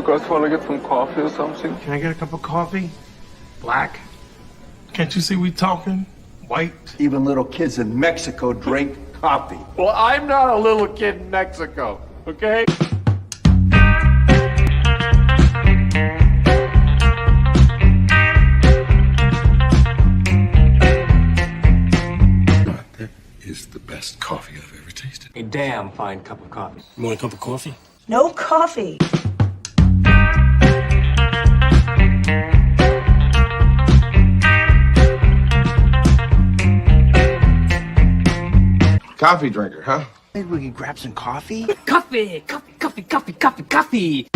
guys want to get some coffee or something? Can I get a cup of coffee? Black? Can't you see we talking? White? Even little kids in Mexico drink coffee. Well, I'm not a little kid in Mexico, okay? That is the best coffee I've ever tasted. A damn fine cup of coffee. You want a cup of coffee? No coffee. Coffee drinker, huh? Maybe we could grab some coffee? Coffee, coffee, coffee, coffee, coffee, coffee.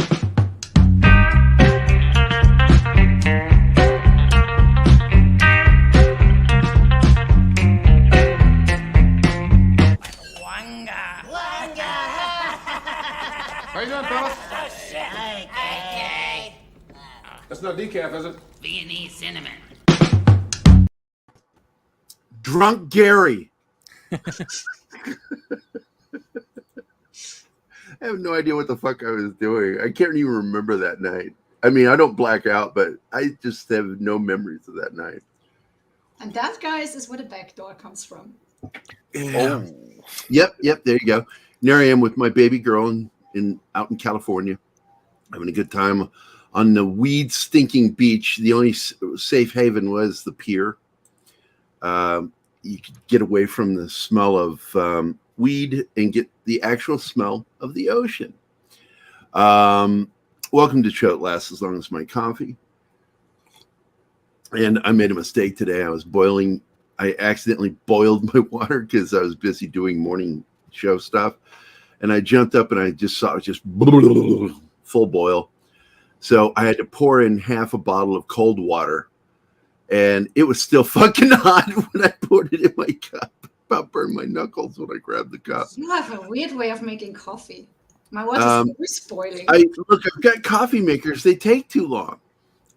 How you doing, fellas? That's not decaf, is it? Viennese cinnamon. Drunk Gerry. I have no idea what the fuck I was doing. I can't even remember that night. I mean, I don't black out, but I just have no memories of that night. And that, guys, is where the back door comes from. Yeah. Oh. Yep. There you go. And there I am with my baby girl out in California, having a good time on the weed stinking beach. The only safe haven was the pier. You could get away from the smell of weed and get the actual smell of the ocean. Welcome to Show It Lasts As Long As My Coffee. And I made a mistake today. I accidentally boiled my water because I was busy doing morning show stuff. And I jumped up and I just saw it just full boil. So I had to pour in half a bottle of cold water. And it was still fucking hot when I poured it in my cup. About burned my knuckles when I grabbed the cup. You have a weird way of making coffee. My water is always spoiling. Look, I've got coffee makers. They take too long.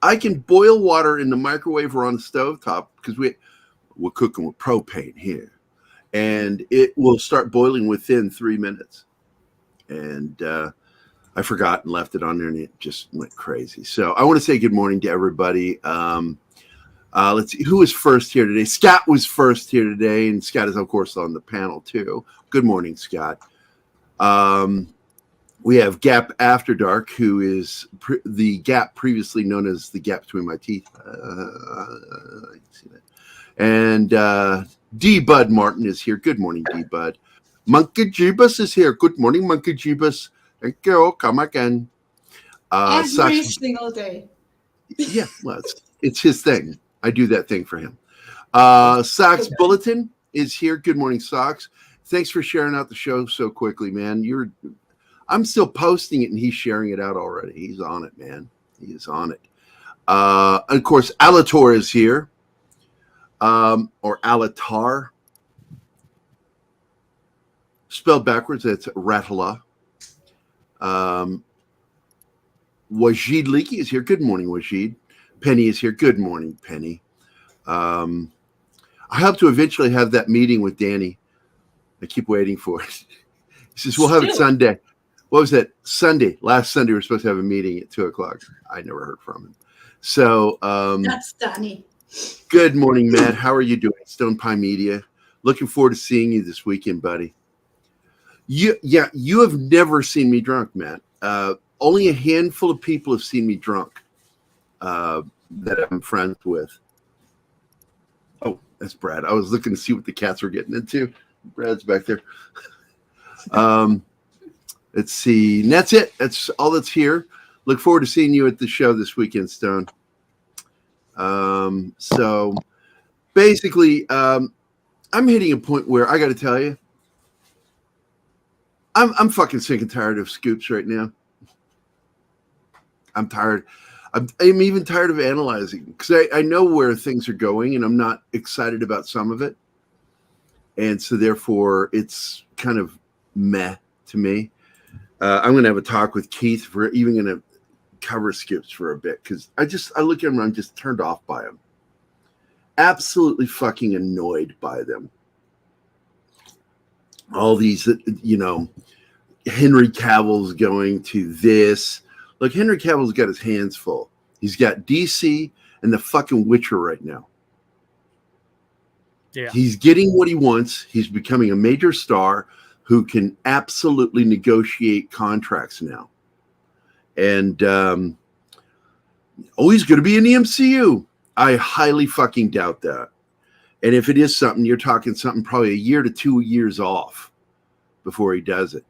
I can boil water in the microwave or on the stovetop because we're cooking with propane here. And it will start boiling within 3 minutes. And I forgot and left it on there and it just went crazy. So I want to say good morning to everybody. Let's see who was first here today. Scott was first here today, and Scott is of course on the panel too. Good morning, Scott. We have Gap After Dark, who is the gap previously known as the gap between my teeth. I can see that. And D Bud Martin is here. Good morning, D Bud. Monkey Jeebus is here. Good morning, Monkey Jeebus. Thank you. Come again. Every single day. Yeah, well, it's his thing. I do that thing for him. Sox Bulletin is here. Good morning, Sox. Thanks for sharing out the show so quickly, man. I'm still posting it and he's sharing it out already. He's on it, man. He is on it. Of course, Alator is here. Or Alatar. Spelled backwards, that's Ratala. Wajid Leakey is here. Good morning, Wajid. Penny is here. Good morning, Penny. I hope to eventually have that meeting with Danny. I keep waiting for it. He says, we'll have it Sunday. What was that? Sunday. Last Sunday, we were supposed to have a meeting at 2:00. I never heard from him. So that's Danny. Good morning, Matt. How are you doing? Stone Pie Media. Looking forward to seeing you this weekend, buddy. You have never seen me drunk, Matt. Only a handful of people have seen me drunk that I'm friends with. Oh, that's Brad. I was looking to see what the cats were getting into. Brad's back there. Let's see. And that's it. That's all that's here. Look forward to seeing you at the show this weekend, Stone. So basically, I'm hitting a point where I got to tell you, I'm fucking sick and tired of scoops right now. I'm tired. I'm even tired of analyzing because I know where things are going and I'm not excited about some of it. And so therefore it's kind of meh to me. I'm going to have a talk with Keith. We're even going to cover scoops for a bit because I look at them and I'm just turned off by them. Absolutely fucking annoyed by them. All these, Henry Cavill's going to this. Look, Henry Cavill's got his hands full. He's got DC and the fucking Witcher right now. Yeah. He's getting what he wants. He's becoming a major star who can absolutely negotiate contracts now. And he's going to be in the MCU. I highly fucking doubt that. And if it is something, you're talking something probably a year to 2 years off before he does it.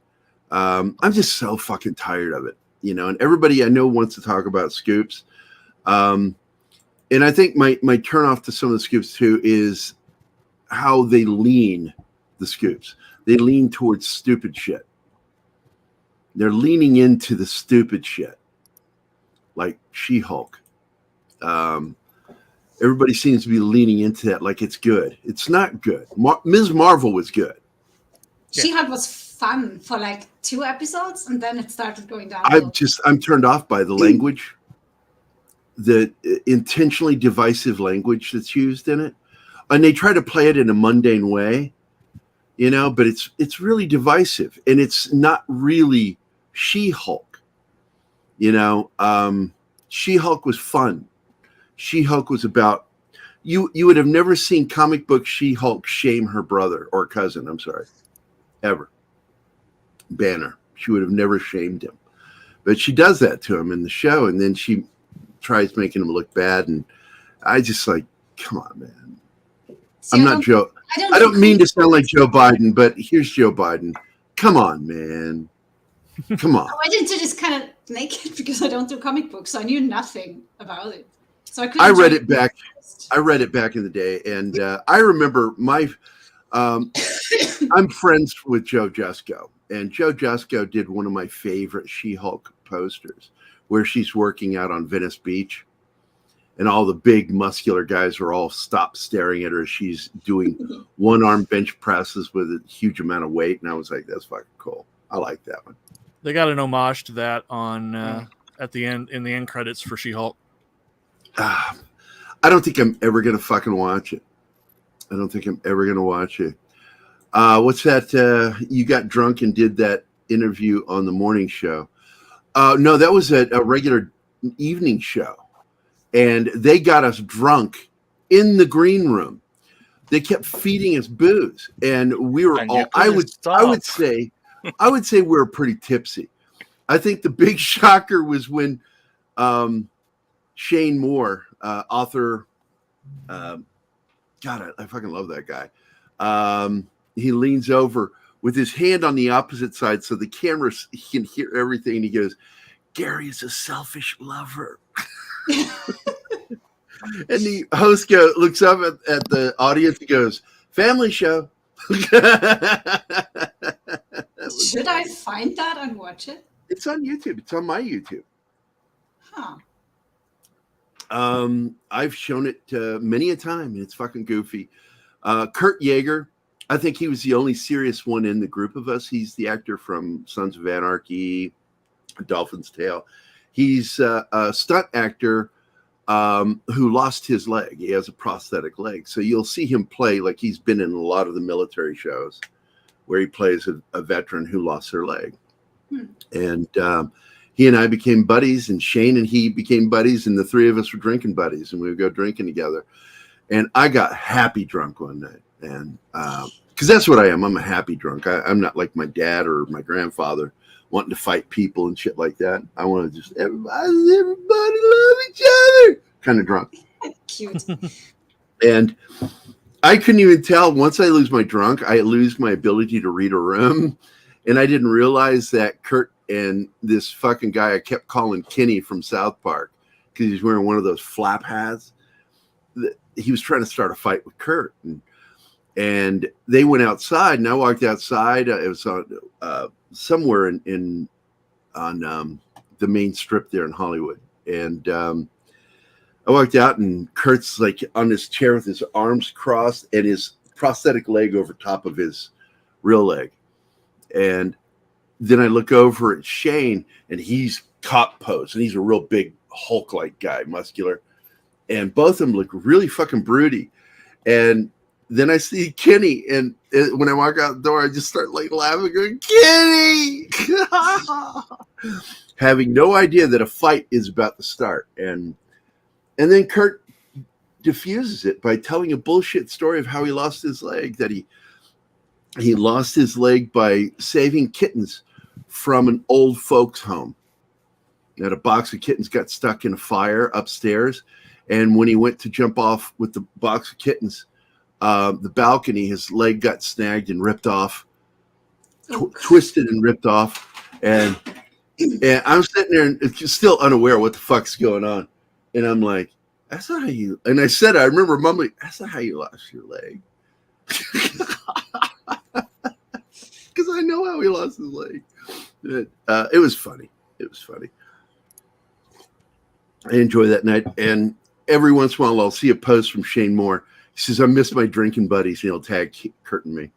I'm just so fucking tired of it, you know. And everybody I know wants to talk about scoops. And I think my turn off to some of the scoops too is how they lean the scoops. They lean towards stupid shit. They're leaning into the stupid shit, like She-Hulk. Everybody seems to be leaning into that like it's good. It's not good. Ms. Marvel was good. She-Hulk was fun for like 2 episodes, and then it started going down. I'm turned off by the language, the intentionally divisive language that's used in it, and they try to play it in a mundane way, you know. But it's really divisive, and it's not really She-Hulk. You know, She-Hulk was fun. She-Hulk was about you would have never seen comic book She-Hulk shame her brother or cousin. I'm sorry, ever. Banner. She would have never shamed him, but she does that to him in the show, and then she tries making him look bad. And I just like, come on, man. See, I'm not Joe. I don't mean to sound like Joe Biden, but here's Joe Biden. Come on, man. Come on. I didn't just kind of make it because I don't do comic books, so I knew nothing about it. So I read it back. I read it back in the day, and I remember I'm friends with Joe Jusko, and Joe Jusko did one of my favorite She-Hulk posters where she's working out on Venice Beach, and all the big muscular guys are all stopped staring at her as she's doing one-arm bench presses with a huge amount of weight, and I was like, that's fucking cool. I like that one. They got an homage to that on at the end in the end credits for She-Hulk. I don't think I'm ever gonna fucking watch it. I don't think I'm ever gonna watch it. What's that? You got drunk and did that interview on the morning show. No, that was a regular evening show, and they got us drunk in the green room. They kept feeding us booze, and we were all. I would say we were pretty tipsy. I think the big shocker was when Shane Moore, author. God, I fucking love that guy. He leans over with his hand on the opposite side so the camera he can hear everything. And he goes, "Gerry is a selfish lover." And the host looks up at the audience and goes, "Family show." Should I find that and watch it? It's on YouTube. It's on my YouTube. Huh. I've shown it many a time, and it's fucking goofy. Kurt Yeager, I think he was the only serious one in the group of us. He's the actor from Sons of Anarchy, Dolphin's Tale. He's a stunt actor who lost his leg. He has a prosthetic leg. So you'll see him play like he's been in a lot of the military shows where he plays a veteran who lost their leg. And he and I became buddies, and Shane and he became buddies, and the three of us were drinking buddies, and we would go drinking together. And I got happy drunk one night, and because that's what I am. I'm a happy drunk. I'm not like my dad or my grandfather wanting to fight people and shit like that. I want to just everybody love each other kind of drunk. Cute. And I couldn't even tell. Once I lose my drunk, I lose my ability to read a room. And I didn't realize that Kurt and this fucking guy I kept calling Kenny from South Park because he's wearing one of those flap hats. He was trying to start a fight with Kurt. And they went outside, and I walked outside. It was on somewhere on the main strip there in Hollywood. And I walked out, and Kurt's like on his chair with his arms crossed and his prosthetic leg over top of his real leg. And then I look over at Shane, and he's cop pose, and he's a real big Hulk-like guy, muscular. And both of them look really fucking broody. And then I see Kenny, and when I walk out the door, I just start like laughing, going, Kenny! Having no idea that a fight is about to start. And then Kurt diffuses it by telling a bullshit story of how he lost his leg, that he lost his leg by saving kittens from an old folks home. That a box of kittens got stuck in a fire upstairs. And when he went to jump off with the box of kittens, the balcony, his leg got snagged and ripped off, twisted and ripped off. And I'm sitting there and still unaware what the fuck's going on. And I'm like, that's not how you, and I remember mumbling, that's not how you lost your leg. Because I know how he lost his leg. It was funny. It was funny. I enjoy that night. And every once in a while, I'll see a post from Shane Moore. He says, I miss my drinking buddies. And he'll tag Kurt and me.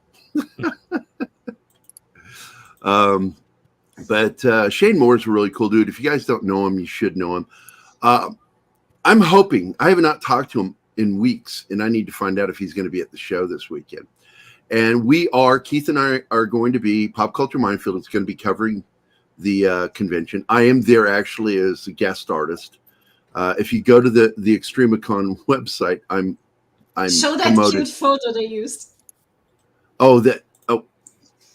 But Shane Moore is a really cool dude. If you guys don't know him, you should know him. I'm hoping, I have not talked to him in weeks, and I need to find out if he's going to be at the show this weekend. And Keith and I are going to be, Pop Culture Minefield is going to be covering the convention. I am there actually as a guest artist. If you go to the Extremicon website, I'm show that promoted. cute photo they used. Oh, there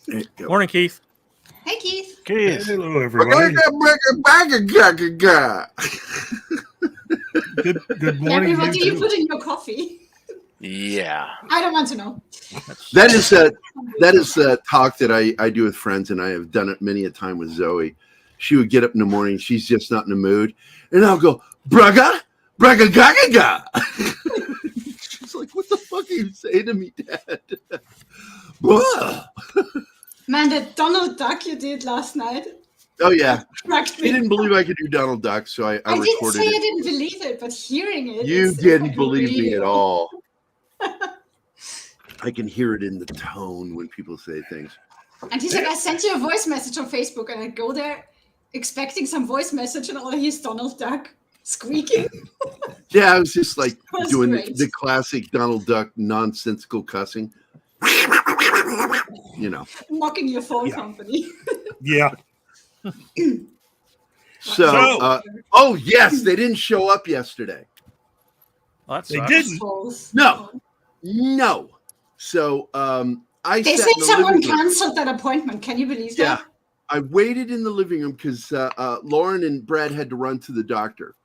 you go. Morning, Keith. Hey, Keith. Keith. Hello, everybody. Good morning. What do you put in your coffee? Yeah. I don't want to know. That is a talk that I do with friends, and I have done it many a time with Zoe. She would get up in the morning, she's just not in the mood, and I'll go, Braga, Braga, Gaga, Ga. She's like, what the fuck are you saying to me, Dad? Man, that Donald Duck you did last night. Oh, yeah. Cracked me. He didn't believe I could do Donald Duck, so I didn't recorded say it. I didn't believe it, but hearing it. You didn't believe me at all. I can hear it in the tone when people say things. And he's like, I sent you a voice message on Facebook, and I go there expecting some voice message, and all I hear is Donald Duck squeaking. Yeah, I was just like doing great. the classic Donald Duck nonsensical cussing. You know. Mocking your phone company. Yeah. So, oh yes, they didn't show up yesterday. Well, They didn't. No. So, They said someone canceled that appointment. Can you believe that? Yeah, I waited in the living room because Lauren and Brad had to run to the doctor,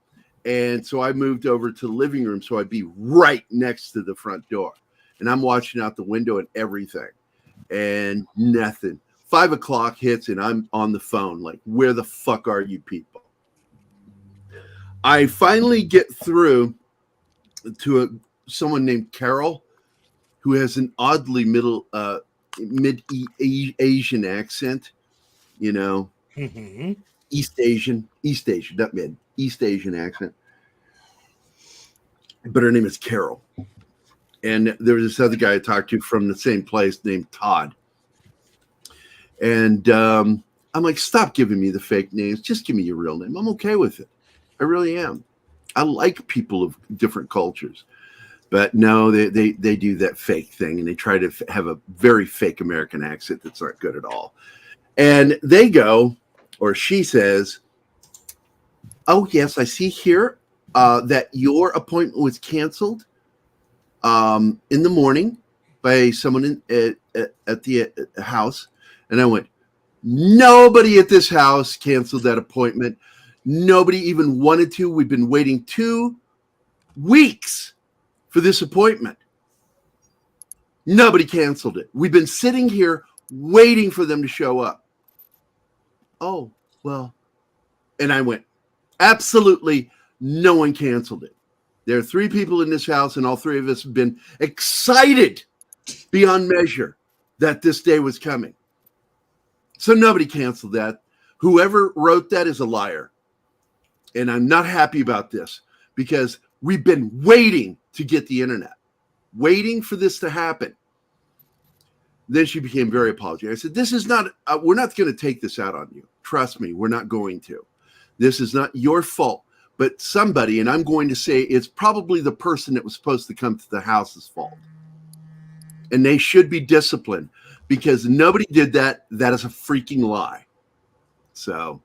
and so I moved over to the living room so I'd be right next to the front door, and I'm watching out the window and everything, and nothing. 5 o'clock hits and I'm on the phone like, where the fuck are you people? I finally get through to someone named Carol, who has an oddly mid-Asian accent, you know, East Asian, not mid, East Asian accent. But her name is Carol. And there was this other guy I talked to from the same place named Todd. And I'm like, stop giving me the fake names. Just give me your real name. I'm okay with it. I really am. I like people of different cultures. But no, they do that fake thing, and they try to have a very fake American accent that's not good at all. And they go, or she says, oh, yes, I see here that your appointment was canceled in the morning by someone at the house. And I went, nobody at this house canceled that appointment. Nobody even wanted to. We've been waiting 2 weeks for this appointment. Nobody canceled it. We've been sitting here waiting for them to show up. Oh, well. And I went, absolutely no one canceled it. There are 3 people in this house, and all 3 of us have been excited beyond measure that this day was coming. So nobody canceled that. Whoever wrote that is a liar. And I'm not happy about this because we've been waiting to get the internet, waiting for this to happen. Then she became very apologetic. I said, this is not, we're not going to take this out on you. Trust me, we're not going to. This is not your fault, but somebody, and I'm going to say it's probably the person that was supposed to come to the house's fault. and they should be disciplined because nobody did that. That is a freaking lie. So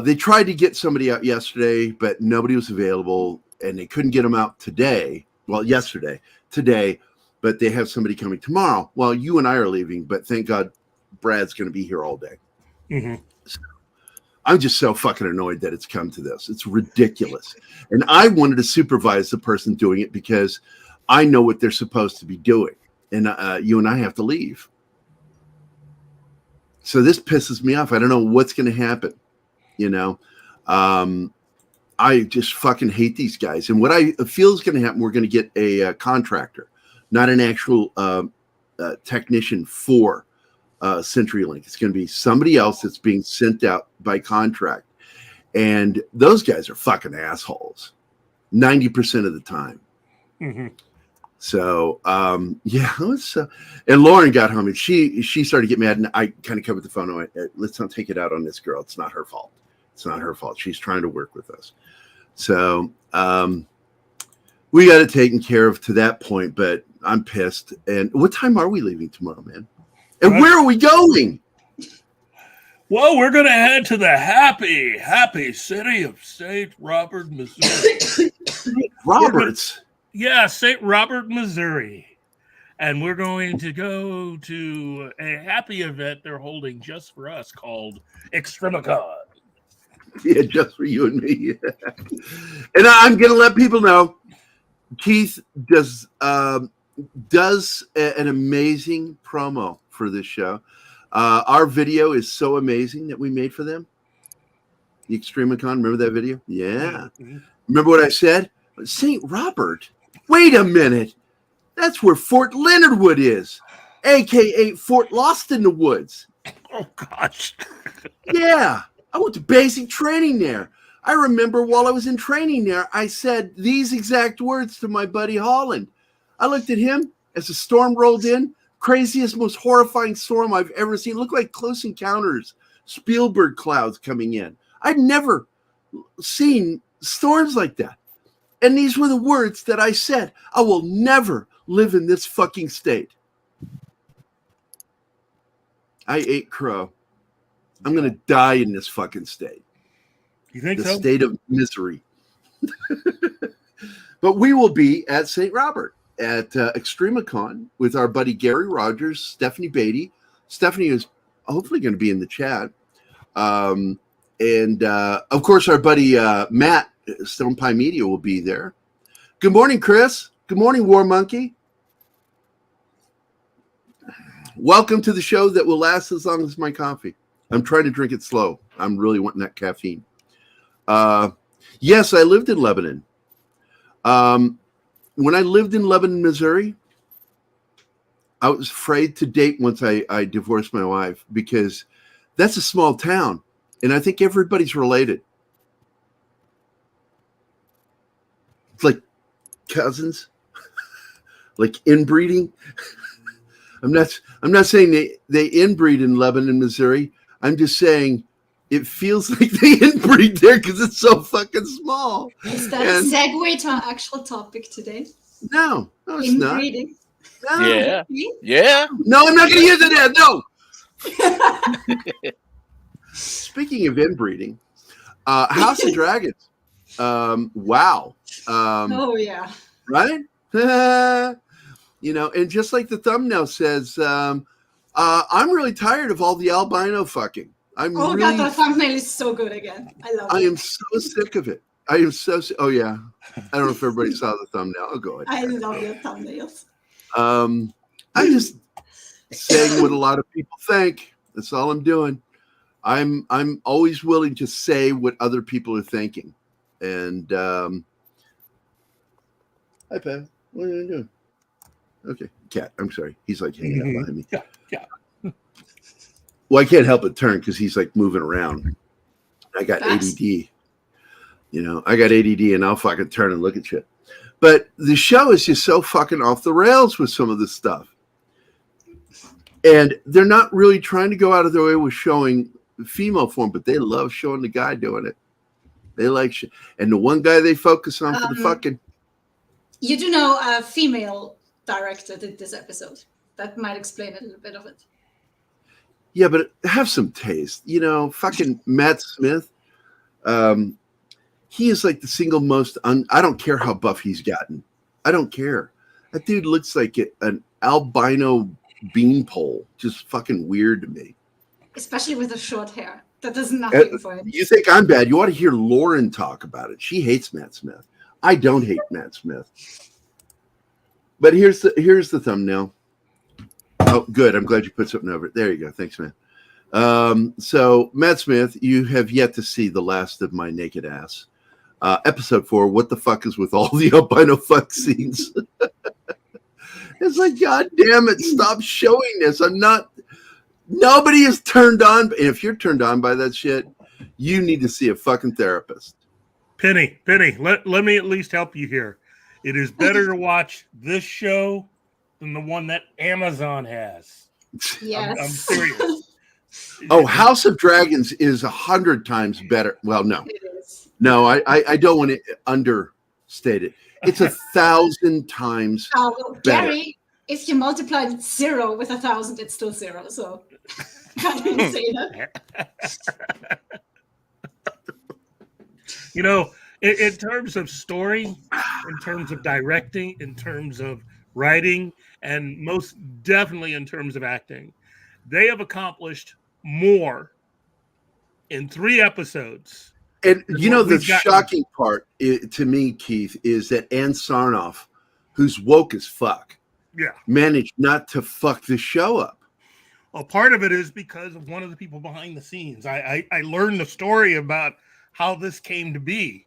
they tried to get somebody out yesterday, but nobody was available, and they couldn't get them out today. Well, today, but they have somebody coming tomorrow. Well, you and I are leaving, but thank God Brad's going to be here all day. Mm-hmm. So I'm just so fucking annoyed that it's come to this. It's ridiculous. And I wanted to supervise the person doing it because I know what they're supposed to be doing. And you and I have to leave. So this pisses me off. I don't know what's going to happen. You know, I just fucking hate these guys. And what I feel is going to happen, we're going to get a contractor, not an actual technician for CenturyLink. It's going to be somebody else that's being sent out by contract. And those guys are fucking assholes 90% of the time. Mm-hmm. So, yeah. And Lauren got home and she started getting mad. And I kind of covered the phone and went, let's not take it out on this girl. It's not her fault. It's not her fault. She's trying to work with us. So we got it taken care of to that point, but I'm pissed. And what time are we leaving tomorrow, man? And where are we going? Well, we're going to head to the happy city of St. Robert, Missouri. Roberts? Yeah, St. Robert, Missouri. And we're going to go to a happy event they're holding just for us called Extremicon. Yeah, just for you and me. And I'm going to let people know, Keith does an amazing promo for this show. Our video is so amazing that we made for them. The Extremicon, remember that video? Yeah. Mm-hmm. Remember what I said? St. Robert? Wait a minute. That's where Fort Leonard Wood is, a.k.a. Fort Lost in the Woods. Oh, gosh. Yeah. I went to basic training there. I remember while I was in training there, I said these exact words to my buddy Holland. I looked at him as the storm rolled in. Craziest, most horrifying storm I've ever seen. It looked like Close Encounters, Spielberg clouds coming in. I'd never seen storms like that. And these were the words that I said. I will never live in this fucking state. I ate crow. I'm going to die in this fucking state. You think the so? State of misery. But we will be at St. Robert at Extremicon with our buddy Gary Rogers, Stephanie Beatty. Stephanie is hopefully going to be in the chat. And of course, our buddy Matt, Stone Pie Media, will be there. Good morning, Chris. Good morning, War Monkey. Welcome to the show that will last as long as my coffee. I'm trying to drink it slow. I'm really wanting that caffeine. Yes, I lived in Lebanon. When I lived in Lebanon, Missouri, I was afraid to date once I divorced my wife because that's a small town. And I think everybody's related. It's like cousins, like inbreeding. I'm not saying they inbreed in Lebanon, Missouri. I'm just saying it feels like they inbreed there because it's so fucking small. Is that a segue to our actual topic today? No, it's Inbreeding. not. No. Yeah. Yeah. No, I'm not going to use it. No. Speaking of inbreeding, House of Dragons. Wow. Oh, yeah. Right? And just like the thumbnail says, I'm really tired of all the albino fucking. God, the thumbnail is so good again. I love it. I am so sick of it. I am so sick. Oh, yeah. I don't know if everybody saw the thumbnail. I'll go ahead. I love your thumbnails. I'm just saying what a lot of people think. That's all I'm doing. I'm always willing to say what other people are thinking. And hi, Pat. What are you doing? Okay, Cat. I'm sorry. He's like hanging out behind me. Yeah. Well, I can't help but turn because he's like moving around. I got Fast. ADD. I got ADD and I'll fucking turn and look at shit. But the show is just so fucking off the rails with some of this stuff. And they're not really trying to go out of their way with showing female form, but they love showing the guy doing it. They like shit. And the one guy they focus on for the fucking. You do know female director did this episode. That might explain a little bit of it. Yeah, but have some taste. Fucking Matt Smith. He is like the single most. I don't care how buff he's gotten. I don't care. That dude looks like an albino beanpole. Just fucking weird to me. Especially with the short hair. That does nothing for him. You think I'm bad? You ought to hear Lauren talk about it. She hates Matt Smith. I don't hate Matt Smith. But here's the thumbnail. Oh, good. I'm glad you put something over it. There you go. Thanks, man. So Matt Smith, you have yet to see the last of my naked ass. Episode 4. What the fuck is with all the albino fuck scenes? It's like, God damn it! Stop showing this. Nobody is turned on. And if you're turned on by that shit, you need to see a fucking therapist. Penny, let me at least help you here. It is better to watch this show than the one that Amazon has. Yes. I'm serious. Oh, House of Dragons is 100 times better. Well, no. It is. No, I don't want to understate it. It's 1,000 times better. Gerry, if you multiply 0 with 1,000, it's still 0. So I didn't say that. In terms of story, in terms of directing, in terms of writing, and most definitely in terms of acting, they have accomplished more in 3 episodes. And the shocking part to me, Keith, is that Ann Sarnoff, who's woke as fuck, managed not to fuck the show up. Well, part of it is because of one of the people behind the scenes. I learned the story about how this came to be.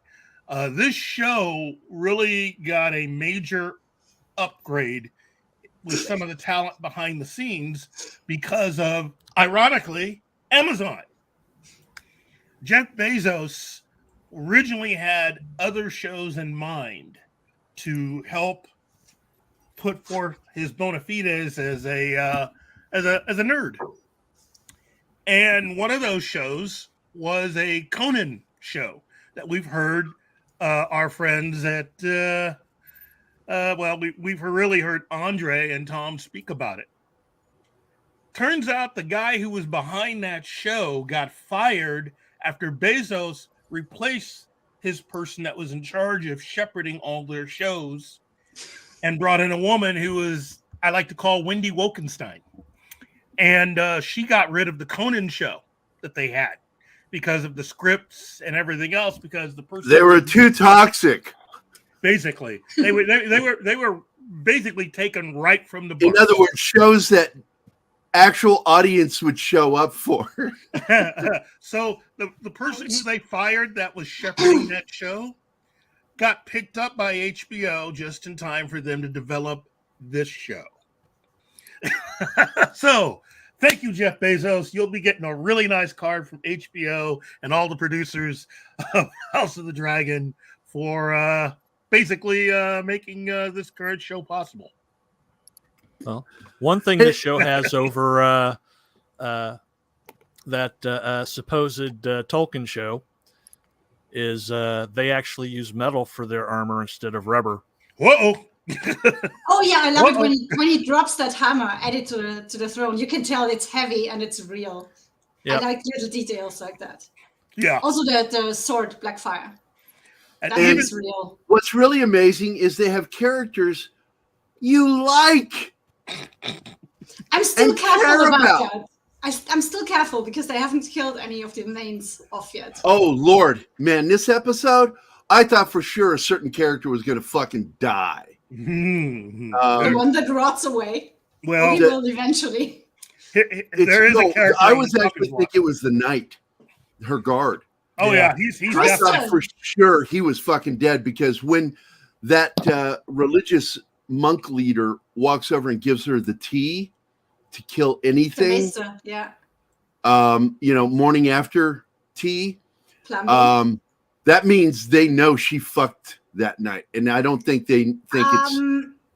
This show really got a major upgrade with some of the talent behind the scenes because of, ironically, Amazon. Jeff Bezos originally had other shows in mind to help put forth his bona fides as a nerd. And one of those shows was a Conan show that we've heard our friends at we've really heard Andre and Tom speak about it. Turns out the guy who was behind that show got fired after Bezos replaced his person that was in charge of shepherding all their shows and brought in a woman who was, I like to call Wendy Wokenstein. And she got rid of the Conan show that they had because of the scripts and everything else, because the person they were too toxic. Basically, they were basically taken right from the book. In other words, shows that actual audience would show up for. So the person who they fired that was shepherding that show got picked up by HBO just in time for them to develop this show. So thank you, Jeff Bezos. You'll be getting a really nice card from HBO and all the producers of House of the Dragon for basically making this current show possible. Well, one thing this show has over that supposed Tolkien show is they actually use metal for their armor instead of rubber. Whoa! Oh yeah, I love it when he drops that hammer, add it to the throne. You can tell it's heavy and it's real. Yep. I like little details like that. Yeah. Also the sword, Blackfire. That is real. What's really amazing is they have characters you like. I'm still careful about that. I'm still careful because they haven't killed any of the mains off yet. Oh Lord, man, this episode, I thought for sure a certain character was going to fucking die. The one that rots away. Well, he will eventually. There is a character. I was actually thinking it was the knight, her guard. Oh yeah, he's I thought for sure he was fucking dead because when that religious monk leader walks over and gives her the tea to kill anything, morning after tea, that means they know she fucked that night, and I don't think they think it's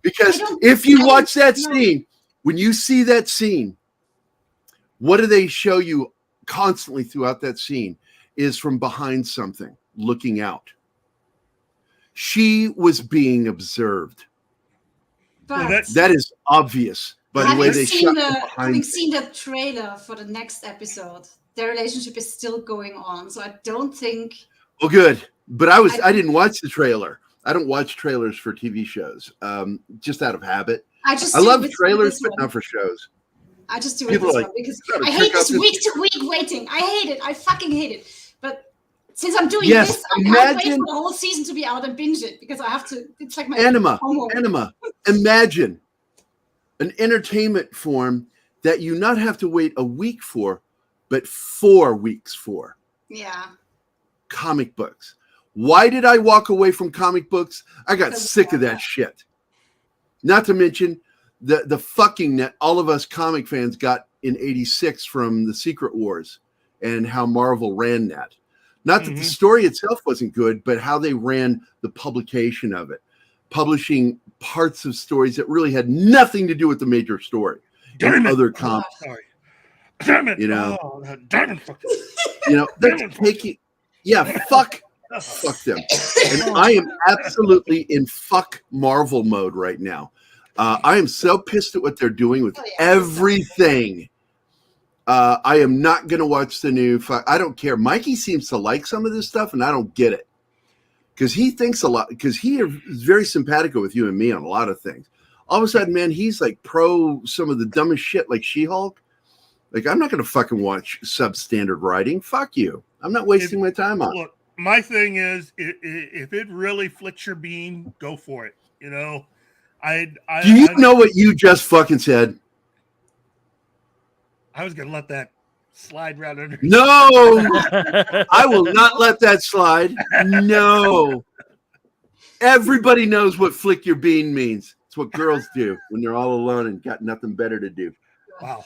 because if you watch that scene, when you see that scene, what do they show you constantly throughout that scene is from behind something looking out. She was being observed. But that is obvious by the way they shot having seen the trailer for the next episode, their relationship is still going on. So I don't think. Well, good. But I didn't watch the trailer. I don't watch trailers for TV shows, just out of habit. I love trailers, but not for shows. I just do it this one because I hate this week-to-week waiting. I hate it. I fucking hate it. But since I'm doing this, I can't wait for the whole season to be out and binge it because I have to. It's like my homework. Anima. Imagine an entertainment form that you not have to wait a week for, but 4 weeks for. Yeah. Comic books. Why did I walk away from comic books? I got sick of that shit. Not to mention the fucking that all of us comic fans got in '86 from the Secret Wars and how Marvel ran that. Not that the story itself wasn't good, but how they ran the publication of it, publishing parts of stories that really had nothing to do with the major story and other comics. Damn it! You know, damn it! You know, they're taking. Yeah, fuck them. And I am absolutely in fuck Marvel mode right now. I am so pissed at what they're doing with everything. I am not going to watch the new. I don't care. Mikey seems to like some of this stuff, and I don't get it because he thinks a lot. Because he is very simpatico with you and me on a lot of things. All of a sudden, man, he's like pro some of the dumbest shit, like She-Hulk. Like, I'm not going to fucking watch substandard writing. Fuck you. I'm not wasting my time on it. Look, my thing is, if it really flicks your bean, go for it. You know, Do you know what you just fucking said? I was gonna let that slide right under. No, I will not let that slide. No. Everybody knows what flick your bean means. It's what girls do when they're all alone and got nothing better to do. Wow.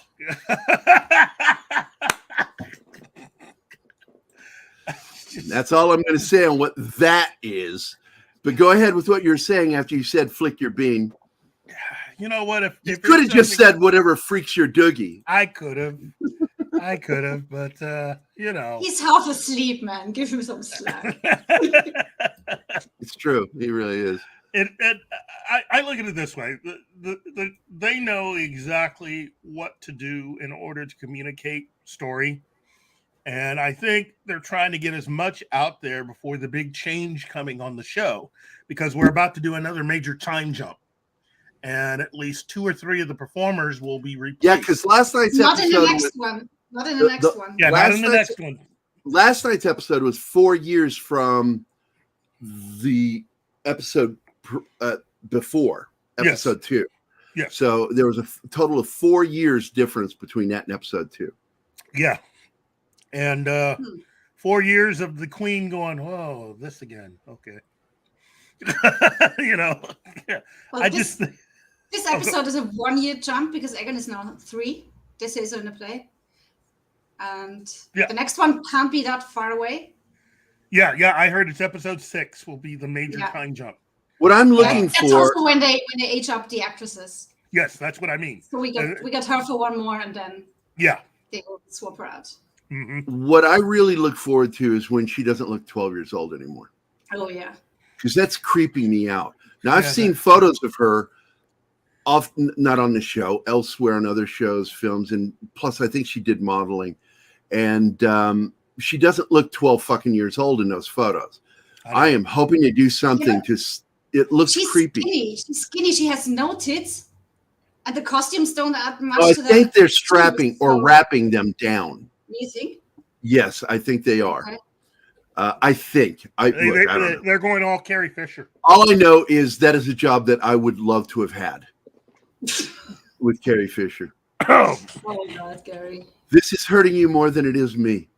That's all I'm going to say on what that is. But go ahead with what you're saying after you said flick your bean. You know what? If you could have just said whatever freaks your doogie. I could have, but you know, he's half asleep, man. Give him some slack. It's true. He really is. I look at it this way: they know exactly what to do in order to communicate story, and I think they're trying to get as much out there before the big change coming on the show, because we're about to do another major time jump. And at least 2 or 3 of the performers will be replaced. Yeah, because last night's not episode. In the next one. Not in the next one. Yeah, not in the next one. Last night's episode was 4 years from the episode before episode 2. Yeah. So there was a total of 4 years difference between that and episode 2. Yeah. And 4 years of the Queen going, oh, this again. Okay. You know, well, this episode is a 1 year jump because Egon is now 3. They say so in the play. And the next one can't be that far away. Yeah, I heard it's episode 6 will be the major time jump. What I'm looking for. That's also when they age up the actresses. Yes, that's what I mean. So we got her for 1 more, and then they will swap her out. Mm-hmm. What I really look forward to is when she doesn't look 12 years old anymore. Oh yeah. Because that's creeping me out. Now I've seen photos of her, not on the show, elsewhere on other shows, films, and plus I think she did modeling, and she doesn't look 12 fucking years old in those photos. I am hoping to do something to. It looks creepy. Skinny. She's skinny. She has no tits, and the costumes don't add much. I think they're strapping or wrapping them down. You think? Yes, I think they are. Okay. I think. I don't know. They're going all Carrie Fisher. All I know is that is a job that I would love to have had with Carrie Fisher. Oh God, Gary. This is hurting you more than it is me.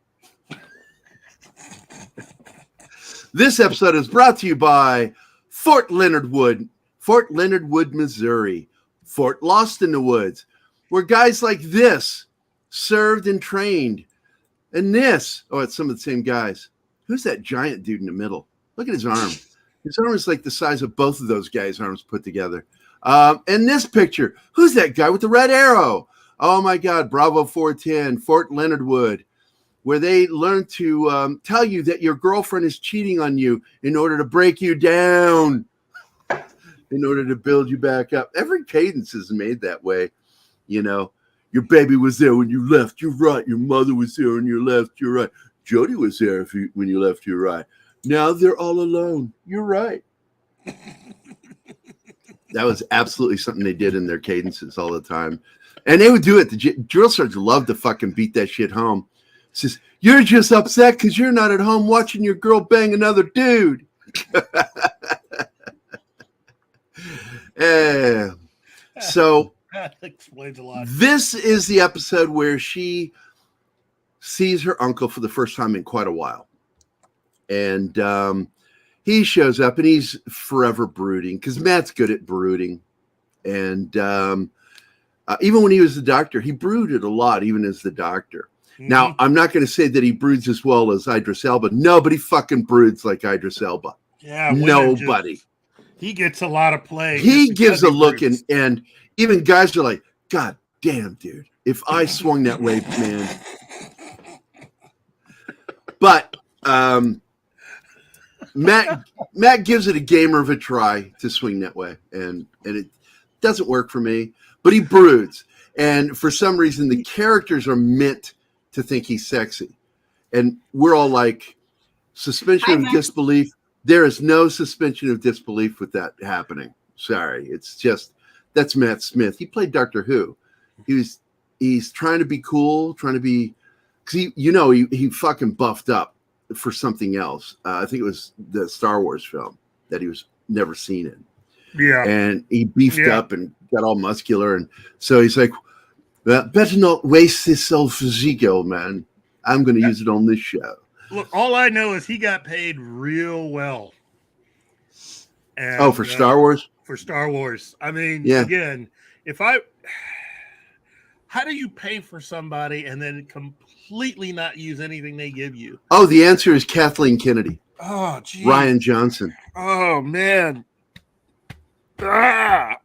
This episode is brought to you by Fort Leonard Wood, Missouri, Fort Lost in the Woods, where guys like this served and trained. And this, it's some of the same guys. Who's that giant dude in the middle? Look at his arm. His arm is like the size of both of those guys' arms put together. And this picture, who's that guy with the red arrow? Oh my God, Bravo 410, Fort Leonard Wood, where they learn to tell you that your girlfriend is cheating on you in order to break you down. in order to build you back up. Every cadence is made that way. You know, your baby was there when you left, you're right. Your mother was there when you left, you're right. Jody was there when you left, you're right. Now they're all alone. You're right. That was absolutely something they did in their cadences all the time. And they would do it. The drill sergeant loved to fucking beat that shit home. Says, you're just upset because you're not at home watching your girl bang another dude. So that explains a lot. This is the episode where she sees her uncle for the first time in quite a while. And he shows up and he's forever brooding because Matt's good at brooding. And even when he was the doctor, he brooded a lot, even as the doctor. Mm-hmm. Now, I'm not going to say that he broods as well as Idris Elba. Nobody fucking broods like Idris Elba. Yeah, nobody. He gets a lot of play. He gives a look, and even guys are like, God damn, dude, if I swung that way, man. But Matt gives it a gamer of a try to swing that way, and it doesn't work for me. But he broods, and for some reason, the characters are meant to think he's sexy, and we're all like, suspension of disbelief. There is no suspension of disbelief with that happening. Sorry, it's just that's Matt Smith. He played Doctor Who. He's trying to be cool, trying to be, because he fucking buffed up for something else. I think it was the Star Wars film that he was never seen in. Yeah, and he beefed up and got all muscular, and so he's like, well, better not waste this old physique, old man. I'm going to use it on this show. Look, all I know is he got paid real well. And, for Star Wars? For Star Wars. I mean, again, how do you pay for somebody and then completely not use anything they give you? Oh, the answer is Kathleen Kennedy. Oh, geez. Ryan Johnson. Oh, man. Ah!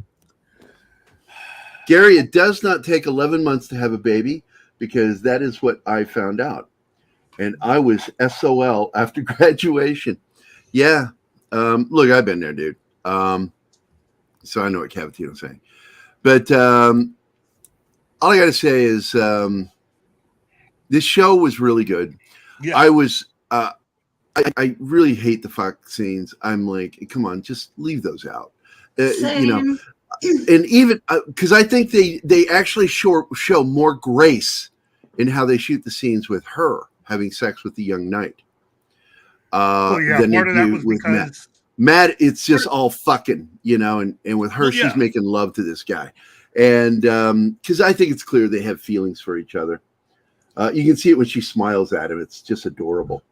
Gary, it does not take 11 months to have a baby because that is what I found out. And I was SOL after graduation. Yeah. Look, I've been there, dude. So I know what Cavatino's saying. But all I got to say is this show was really good. Yeah. I was I really hate the fuck scenes. I'm like, come on, just leave those out. And even because I think they actually show more grace in how they shoot the scenes with her having sex with the young knight. Than they do with Matt. Matt, it's just all fucking, and with her, she's making love to this guy. And because I think it's clear they have feelings for each other. You can see it when she smiles at him. It's just adorable.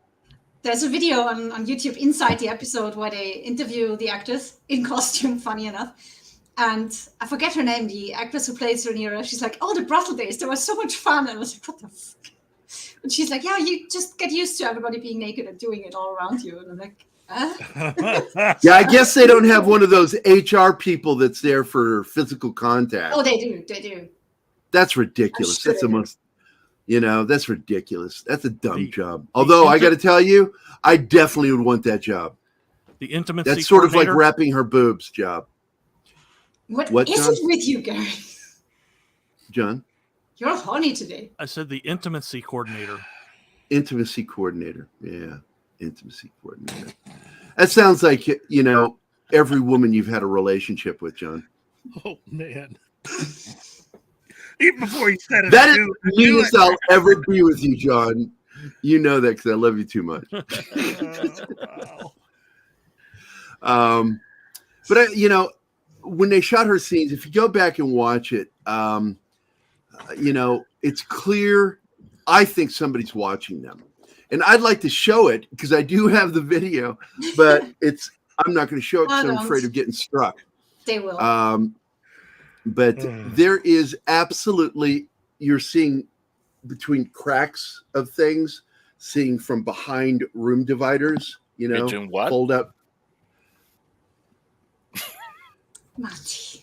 There's a video on YouTube inside the episode where they interview the actress in costume, funny enough. And I forget her name, the actress who plays Rhaenyra. She's like, oh, the brothel days, they were so much fun. And I was like, what the fuck? And she's like, yeah, you just get used to everybody being naked and doing it all around you. And I'm like, Yeah, I guess they don't have one of those HR people that's there for physical contact. Oh, they do. That's ridiculous. Sure. That's the most, that's ridiculous. That's a dumb job. Although I got to tell you, I definitely would want that job. The intimacy. That's sort of like wrapping her boobs job. What is John? it with you, Gary? John? You're horny today. I said the intimacy coordinator. Intimacy coordinator. Yeah. Intimacy coordinator. That sounds like, every woman you've had a relationship with, John. Oh, man. Even before you said it. That is the meanest I'll ever be with you, John. You know that because I love you too much. But, when they shot her scenes, if you go back and watch it, it's clear. I think somebody's watching them. And I'd like to show it because I do have the video, but I'm not going to show it because I'm afraid of getting struck. They will. But there is absolutely, you're seeing between cracks of things, seeing from behind room dividers, fold up. Marty,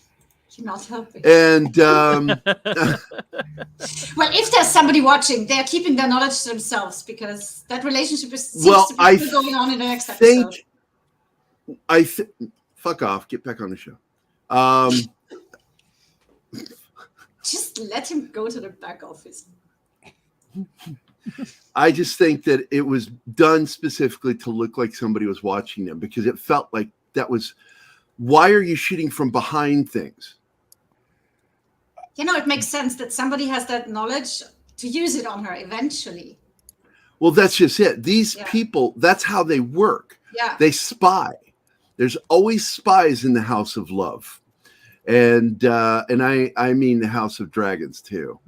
you're not helping. And well, if there's somebody watching, they're keeping their knowledge to themselves because that relationship seems to be going on in the next episode. fuck off. Get back on the show. Just let him go to the back office. I just think that it was done specifically to look like somebody was watching them, because it felt like that was, why are you shooting from behind things? It makes sense that somebody has that knowledge to use it on her eventually. Well, that's just it. These people, that's how they work. Yeah. They spy. There's always spies in the House of Love. And I mean the House of Dragons too.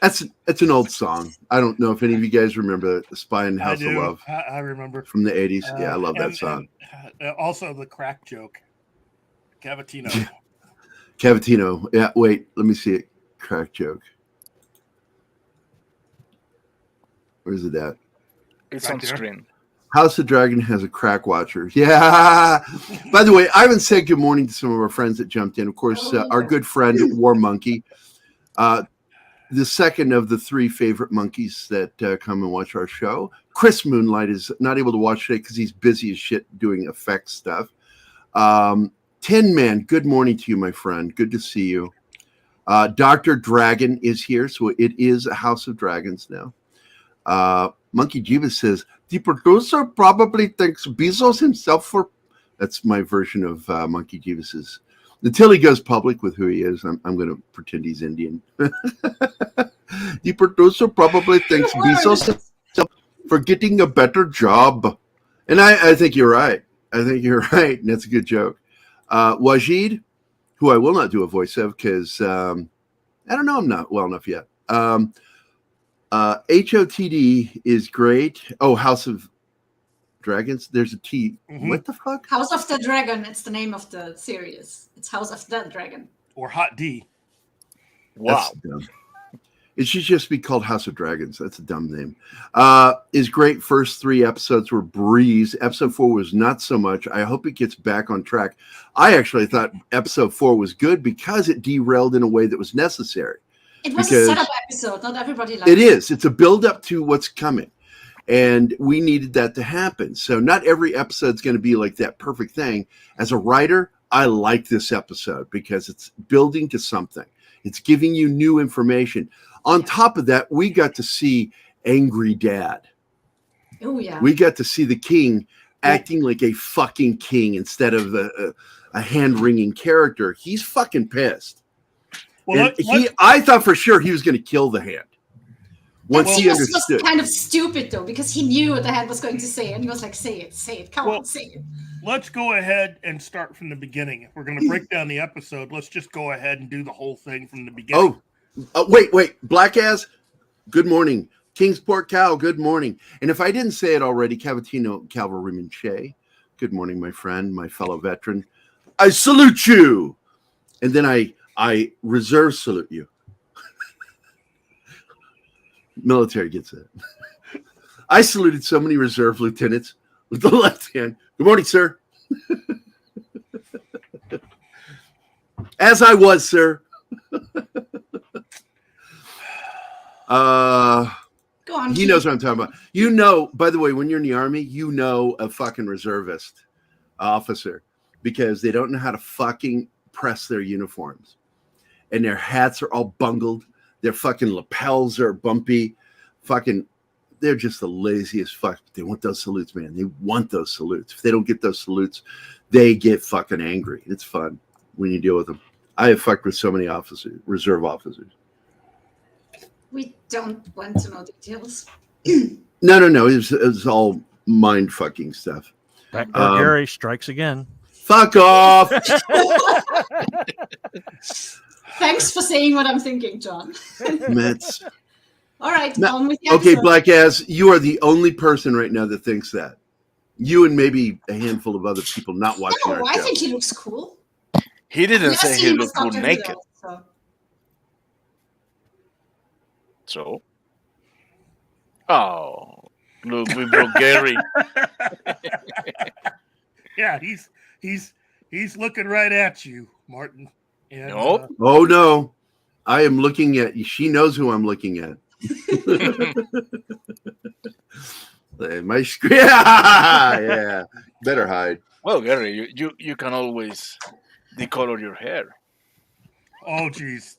That's an old song. I don't know if any of you guys remember the Spy in the House of Love. I remember from the 80s. Yeah, I love that song. And also the crack joke. Cavatino. Cavatino. Yeah, wait, let me see it. Crack joke. Where's it at? It's on screen. House of Dragon has a crack watcher. Yeah. By the way, I haven't said good morning to some of our friends that jumped in. Of course, our good friend War Monkey, the second of the three favorite monkeys that come and watch our show. Chris Moonlight is not able to watch today because he's busy as shit doing effects stuff. Tin Man, good morning to you, my friend. Good to see you. Dr. Dragon is here, so it is a House of Dragons now. Monkey Jeebus says, the producer probably thinks Bezos himself for... That's my version of Monkey Jeebus's. Until he goes public with who he is, I'm going to pretend he's Indian. The producer probably thinks Bezos himself for getting a better job. And I think you're right. I think you're right. And that's a good joke. Wajid, who I will not do a voice of because I don't know, I'm not well enough yet. HOTD is great. Oh, House of Dragons. There's a T. Mm-hmm. What the fuck? House of the Dragon. It's the name of the series. It's House of the Dragon. Or Hot D. Wow. It should just be called House of Dragons. That's a dumb name. Is great. First 3 episodes were breeze. Episode 4 was not so much. I hope it gets back on track. I actually thought episode 4 was good because it derailed in a way that was necessary. It was a setup episode. Not everybody liked it. It is. It's a build up to what's coming. And we needed that to happen. So not every episode is going to be like that perfect thing. As a writer, I like this episode because it's building to something. It's giving you new information. On top of that, we got to see Angry Dad. Oh, yeah. We got to see the king acting like a fucking king instead of a hand-wringing character. He's fucking pissed. Well, I thought for sure he was going to kill the hand. Once he understood. Was kind of stupid, though, because he knew what the hand was going to say, and he was like, say it, come on, say it. Let's go ahead and start from the beginning. If we're going to break down the episode, let's just go ahead and do the whole thing from the beginning. Wait. Black Ass, good morning. Kingsport Cow, good morning. And if I didn't say it already, Cavatino Calvary Che, good morning, my friend, my fellow veteran. I salute you. And then I reserve salute you. Military gets it. I saluted so many reserve lieutenants with the left hand. Good morning, sir. As I was, sir. Go on. He knows what I'm talking about. You know, by the way, when you're in the Army, you know a fucking reservist officer because they don't know how to fucking press their uniforms. And their hats are all bungled. Their fucking lapels are bumpy. They're just the laziest fuck. They want those salutes, man. They want those salutes. If they don't get those salutes, they get fucking angry. It's fun when you deal with them. I have fucked with so many officers, reserve officers. We don't want to know details. No. It was all mind fucking stuff. Backdoor Gerry strikes again. Fuck off. Thanks for saying what I'm thinking, John. Mets. All right. Okay, Black Ass, you are the only person right now that thinks that. You and maybe a handful of other people not watching our show. I think he looks cool. He didn't say he looked cool naked. So? Oh, look, we broke Gerry. Yeah, he's looking right at you, Martin. And, nope. Oh no, I am looking at you. She knows who I'm looking at. My screen. Yeah. Better hide. Well, Gary, you can always decolor your hair. Oh, jeez.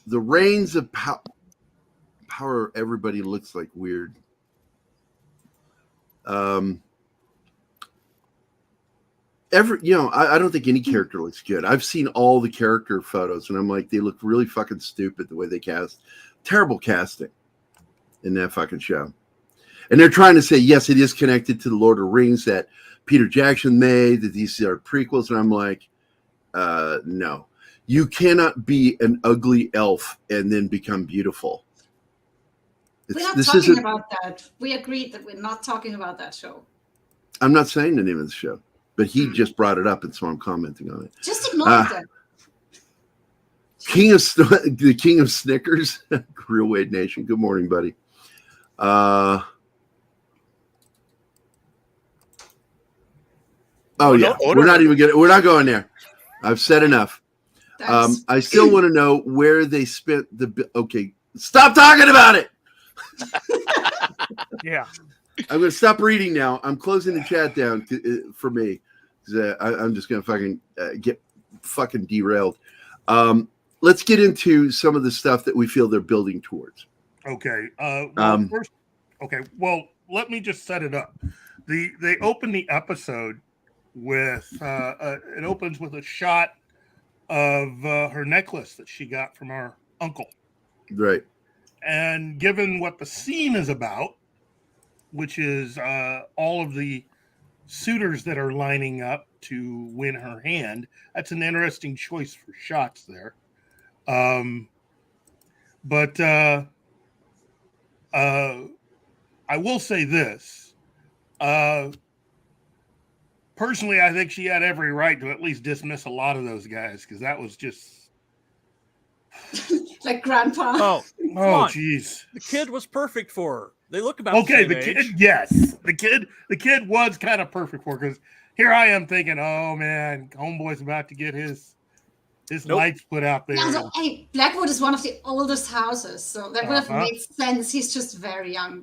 The reigns of power. Everybody looks like weird. I don't think any character looks good. I've seen all the character photos, and I'm like, they look really fucking stupid the way they cast. Terrible casting in that fucking show. And they're trying to say, yes, it is connected to the Lord of the Rings that Peter Jackson made, that these are prequels. And I'm like, no. You cannot be an ugly elf and then become beautiful. We're not talking about that. We agreed that we're not talking about that show. I'm not saying the name of the show, but he just brought it up, and so I'm commenting on it. Just ignore it then. The King of Snickers, Real Wade Nation. Good morning, buddy. Oh yeah, we're not going there. I've said enough. I still want to know where they spent the. Okay, stop talking about it. Yeah, I'm going to stop reading now. I'm closing the chat down for me. I'm just going to fucking get fucking derailed. Let's get into some of the stuff that we feel they're building towards. Okay. First, well, let me just set it up. They open the episode with it opens with a shot of her necklace that she got from our uncle. Right. And given what the scene is about, which is all of the suitors that are lining up to win her hand, that's an interesting choice for shots there. But I will say this. Personally, I think she had every right to at least dismiss a lot of those guys, because that was just like grandpa. Oh, jeez. The kid was perfect for her. They look about okay. the The same kid, age. yes, the kid was kind of perfect for her, because here I am thinking, oh man, homeboy's about to get his lights put out there. Yeah, so, hey, Blackwood is one of the oldest houses, so that would have made sense. He's just very young,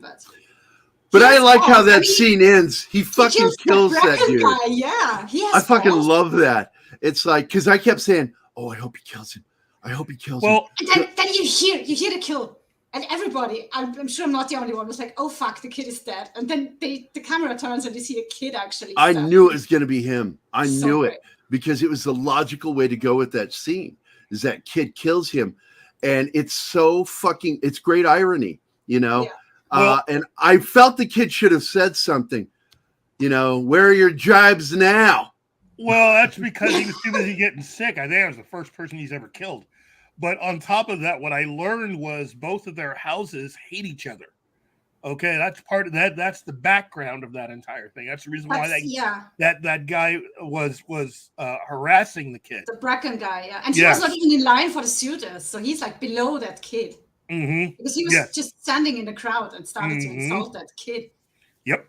But I like how that scene ends. He fucking kills that dude. Guy. Yeah, I fucking love that. It's like, because I kept saying, "Oh, I hope he kills him. I hope he kills him." And then you hear the kill, and everybody, I'm sure I'm not the only one, was like, "Oh fuck, the kid is dead." And then the camera turns and you see the kid actually. I knew it was going to be him. I knew great. it because it was the logical way to go with that scene. Is that kid kills him, and it's so fucking. It's great irony, you know. Yeah. And I felt the kid should have said something, where are your jibes now? Well, that's because he was too busy getting sick. I think I was the first person he's ever killed. But on top of that, what I learned was both of their houses hate each other. Okay, that's part of that. That's the background of that entire thing. That's the reason why that guy was harassing the kid. The Bracken guy, yeah. And he was not even in line for the suitors, so he's like below that kid. Mm-hmm. Because he was just standing in the crowd and started to insult that kid. Yep.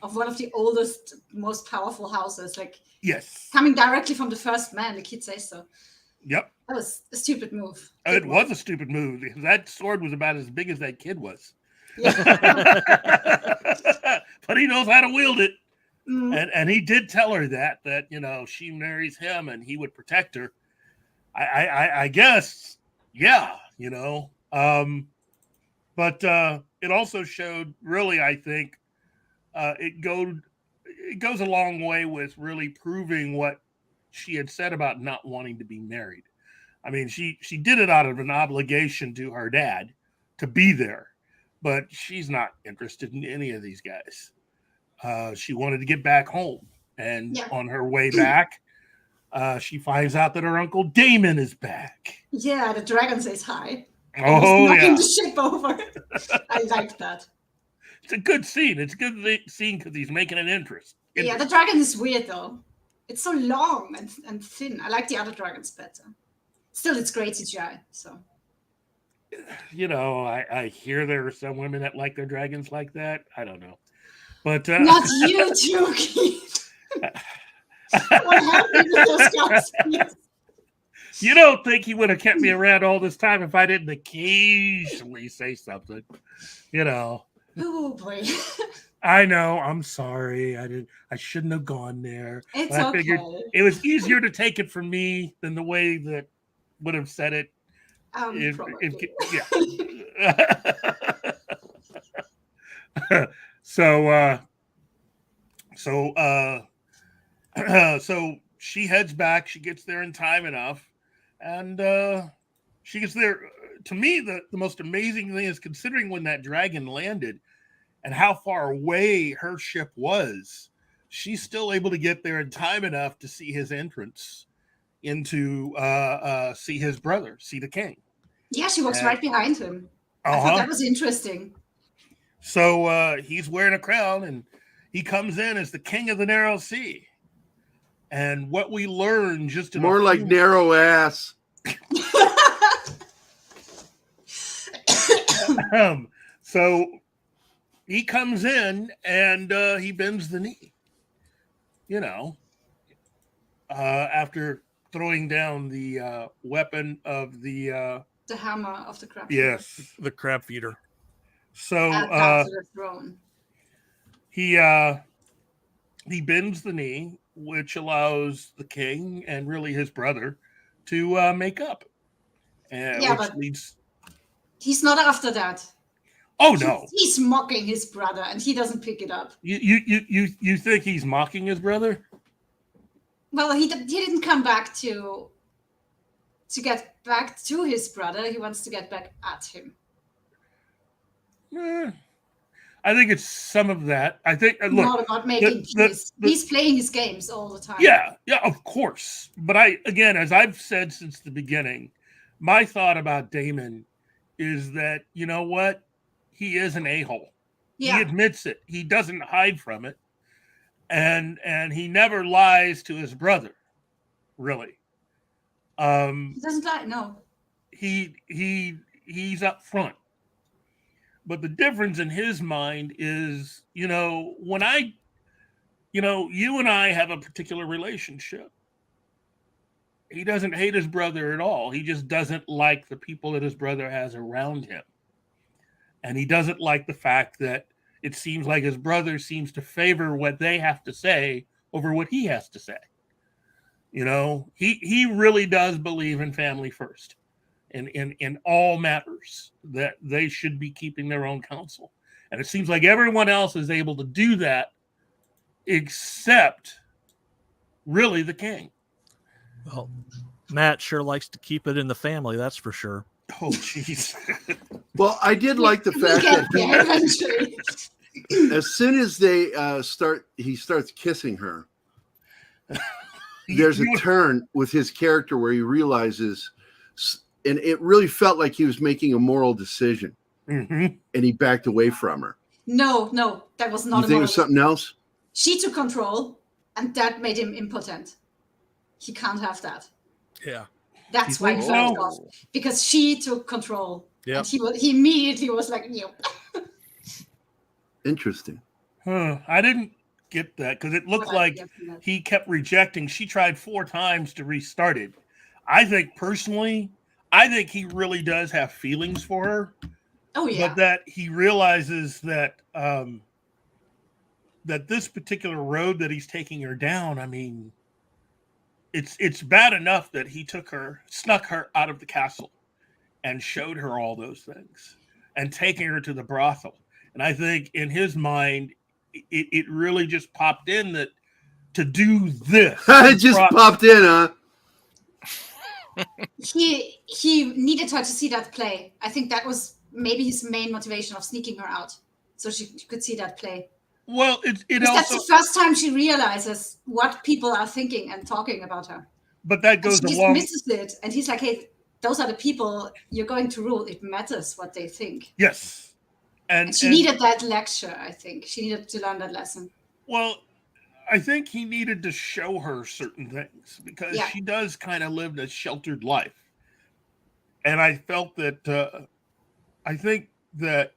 Of one of the oldest, most powerful houses. Like, yes. Coming directly from the first man, the kid says so. Yep. That was a stupid move. It was a stupid move, because that sword was about as big as that kid was. Yeah. But he knows how to wield it. Mm. And he did tell her that she marries him and he would protect her. I guess, yeah, but it also showed, really, I think it goes a long way with really proving what she had said about not wanting to be married. I mean, she did it out of an obligation to her dad to be there, but she's not interested in any of these guys. She wanted to get back home, and on her way back, she finds out that her Uncle Damon is back. Yeah, the dragon says hi. Oh, knocking the ship over. I like that. It's a good scene. It's a good scene because he's making an interest. Yeah, the dragon is weird though. It's so long and thin. I like the other dragons better. Still, it's great CGI. So, I hear there are some women that like their dragons like that. I don't know, but not you, Keith. What happened with those guys? You don't think he would have kept me around all this time if I didn't occasionally say something, you know? Oh boy. I know. I'm sorry. I shouldn't have gone there. It's I okay. figured it was easier to take it from me than the way that would have said it. Yeah. So she heads back. She gets there in time enough, and she gets there. To me, the most amazing thing is considering when that dragon landed and how far away her ship was, she's still able to get there in time enough to see his entrance into see his brother, see the king. Yeah, she walks right behind him. I thought that was interesting. So he's wearing a crown, and he comes in as the king of the narrow sea. And what we learn just in more like narrow ass. So he comes in and he bends the knee, you know, after throwing down the weapon of the hammer of the crab. Yes, the crab feeder. So to the throne. He bends the knee, which allows the king and really his brother to make up. But he's not after that. Oh no, he's mocking his brother, and he doesn't pick it up. You think he's mocking his brother? Well, he didn't come back to get back to his brother. He wants to get back at him. I think it's some of that. I think look, not about making peace. He's playing his games all the time. Yeah, of course. But again, as I've said since the beginning, my thought about Damon is that, you know what? He is an a-hole. Yeah. He admits it. He doesn't hide from it. And he never lies to his brother, really. He doesn't lie, no. He's up front. But the difference in his mind is, when you and I have a particular relationship, he doesn't hate his brother at all. He just doesn't like the people that his brother has around him. And he doesn't like the fact that it seems like his brother seems to favor what they have to say over what he has to say. He really does believe in family first. In all matters, that they should be keeping their own counsel. And it seems like everyone else is able to do that except really the king. Well, Matt sure likes to keep it in the family, that's for sure. Oh, jeez. Well, I did like the fact that as soon as they he starts kissing her, there's a turn with his character where he realizes, and it really felt like he was making a moral decision, and he backed away from her. No, that was not. You think it was something else? She took control, and that made him impotent. He can't have that. Yeah, that's why he fell off, because she took control. Yeah, he immediately was like, "No." Interesting. I didn't get that because it looked like he kept rejecting. She tried 4 times to restart it. I think personally, he really does have feelings for her. Oh yeah. But that he realizes that that this particular road that he's taking her down, I mean, it's bad enough that he snuck her out of the castle and showed her all those things and taking her to the brothel. And I think in his mind, it really just popped in that to do this. It just popped in, huh? He needed her to see that play. I think that was maybe his main motivation of sneaking her out, so she could see that play. Well, it also, that's the first time she realizes what people are thinking and talking about her. But that goes and she along. Just misses it, and he's like, "Hey, those are the people you're going to rule. It matters what they think." Yes, and she needed that lecture. I think she needed to learn that lesson. Well, I think he needed to show her certain things because she does kind of live a sheltered life. And I felt that, I think that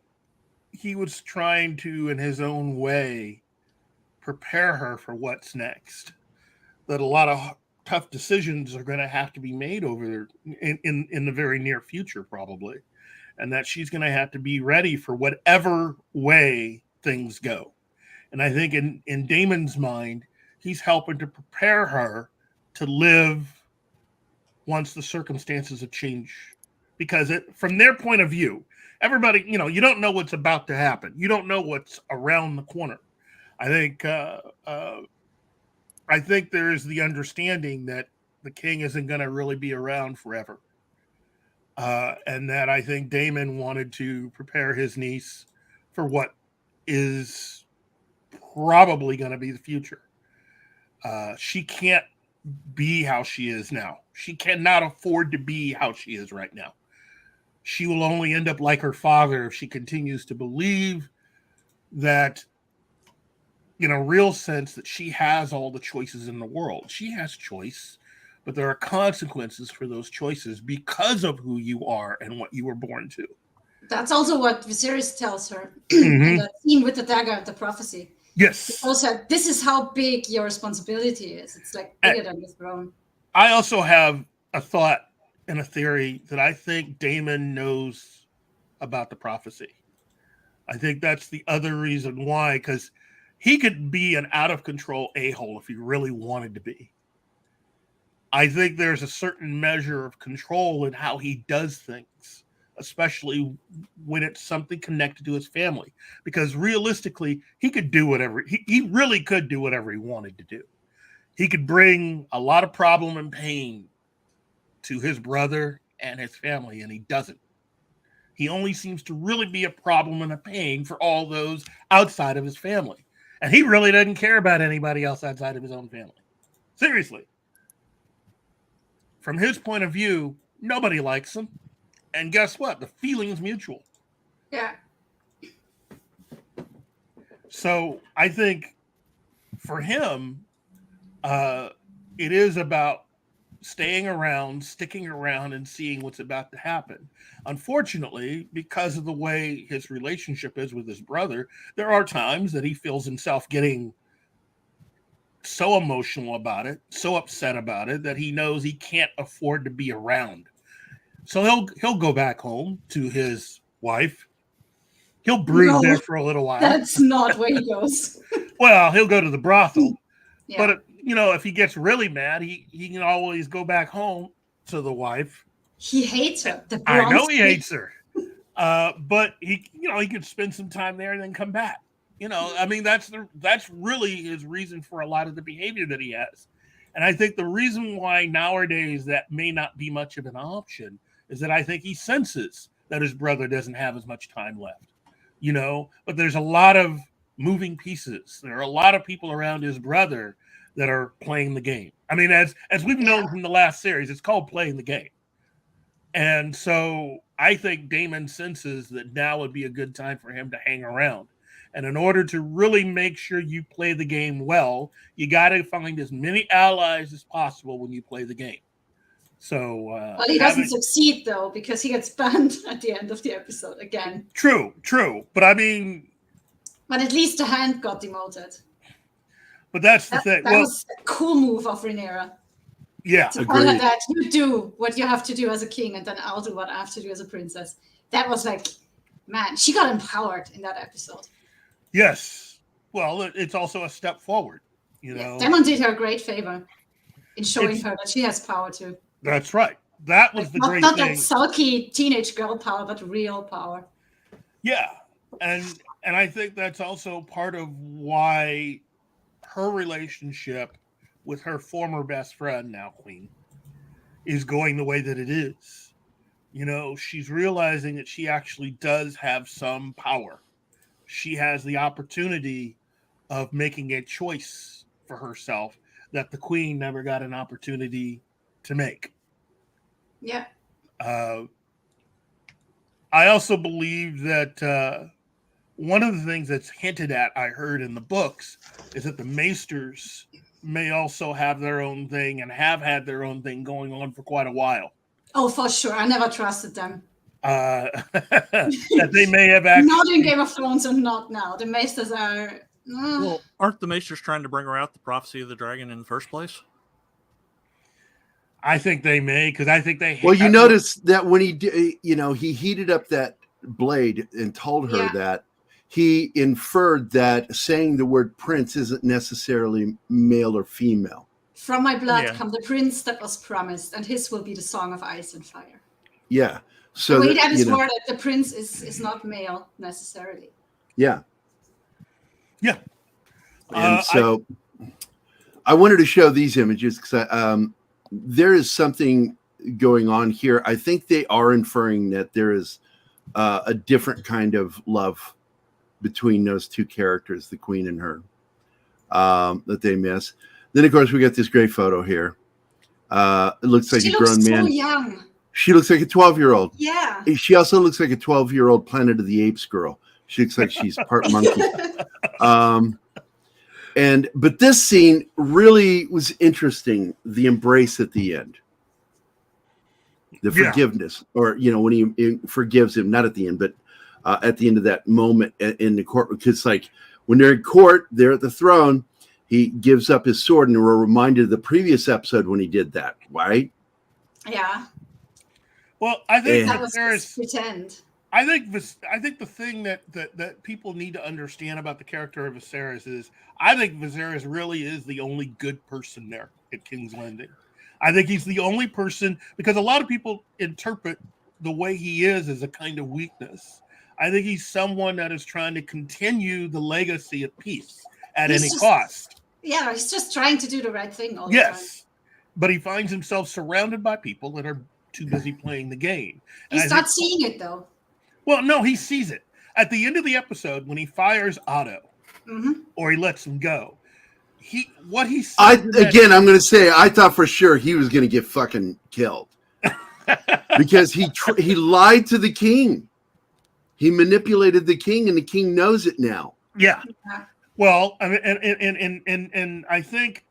he was trying to, in his own way, prepare her for what's next. That a lot of tough decisions are going to have to be made over there in the very near future, probably, and that she's going to have to be ready for whatever way things go. And I think in Daemon's mind, he's helping to prepare her to live once the circumstances have changed. Because from their point of view, everybody, you don't know what's about to happen. You don't know what's around the corner. I think there is the understanding that the king isn't going to really be around forever. And that I think Daemon wanted to prepare his niece for what is probably going to be the future. She can't be how she is now. She cannot afford to be how she is right now. She will only end up like her father if she continues to believe that, in a real sense, that she has all the choices in the world. She has choice, but there are consequences for those choices because of who you are and what you were born to. That's also what Viserys tells her in that scene with the dagger, the prophecy. Yes. Also, this is how big your responsibility is. It's like bigger than the throne. I also have a thought and a theory that I think Daemon knows about the prophecy. I think that's the other reason why, because he could be an out-of-control a-hole if he really wanted to be. I think there's a certain measure of control in how he does things, especially when it's something connected to his family. Because realistically, he could do whatever, he really could do whatever he wanted to do. He could bring a lot of problem and pain to his brother and his family, and he doesn't. He only seems to really be a problem and a pain for all those outside of his family. And he really doesn't care about anybody else outside of his own family. Seriously. From his point of view, nobody likes him. And guess what? The feeling's mutual. Yeah. So I think for him, it is about staying around, sticking around, and seeing what's about to happen. Unfortunately, because of the way his relationship is with his brother, there are times that he feels himself getting so emotional about it, so upset about it, that he knows he can't afford to be around. So he'll go back home to his wife. He'll brood there for a little while. That's not where he goes. Well, he'll go to the brothel. Yeah. But if he gets really mad, he can always go back home to the wife. He hates her. I know he hates her. But he could spend some time there and then come back. I mean, that's really his reason for a lot of the behavior that he has. And I think the reason why nowadays that may not be much of an option is that I think he senses that his brother doesn't have as much time left. But there's a lot of moving pieces. There are a lot of people around his brother that are playing the game. I mean, as we've known from the last series, it's called playing the game. And so I think Daemon senses that now would be a good time for him to hang around. And in order to really make sure you play the game well, you got to find as many allies as possible when you play the game. So, well, he doesn't succeed though, because he gets banned at the end of the episode again. True. But I mean, but at least the hand got demoted. But that's the thing. That was a cool move of Rhaenyra. Yeah, to tell her that you do what you have to do as a king, and then I'll do what I have to do as a princess. That was like, man, she got empowered in that episode. Yes. Well, it's also a step forward. Daemon did her a great favor in showing her that she has power too. That's right. That was the great thing. Not that sulky teenage girl power, but real power. Yeah, and I think that's also part of why her relationship with her former best friend, now queen, is going the way that it is. She's realizing that she actually does have some power. She has the opportunity of making a choice for herself that the queen never got an opportunity to make. Yeah. I also believe that one of the things that's hinted at, I heard in the books, is that the Maesters may also have their own thing and have had their own thing going on for quite a while. Oh, for sure. I never trusted them. That they may have actually... Not in Game of Thrones and not now. The Maesters are... Well, aren't the Maesters trying to bring her out the prophecy of the dragon in the first place? I think they may, because I think they. Well, you notice that when he heated up that blade and told her that, he inferred that saying the word prince isn't necessarily male or female. From my blood come the prince that was promised, and his will be the song of ice and fire. Yeah. So that is worded, the prince is not male necessarily. Yeah. Yeah. And so I wanted to show these images because there is something going on here. I think they are inferring that there is a different kind of love between those two characters, the queen and her, that they miss. Then, of course, we got this great photo here. It looks like a grown man. She looks so young. She looks like a 12-year-old. Yeah. She also looks like a 12-year-old Planet of the Apes girl. She looks like she's part monkey. But this scene really was interesting. The embrace at the end, the forgiveness, or when he forgives him, not at the end, but at the end of that moment in the court, because like when they're in court, they're at the throne. He gives up his sword, and we're reminded of the previous episode when he did that, right? Yeah. Well, I think that was pretend. I think the thing that people need to understand about the character of Viserys is I think Viserys really is the only good person there at King's Landing. I think he's the only person, because a lot of people interpret the way he is as a kind of weakness. I think he's someone that is trying to continue the legacy of peace at any cost. Yeah, he's just trying to do the right thing all the time. Yes, but he finds himself surrounded by people that are too busy playing the game. He's not seeing it, though. Well, no, he sees it. At the end of the episode, when he fires Otto, or he lets him go, I'm going to say, I thought for sure he was going to get fucking killed. Because he lied to the king. He manipulated the king, and the king knows it now. Yeah. Well, I mean, and I think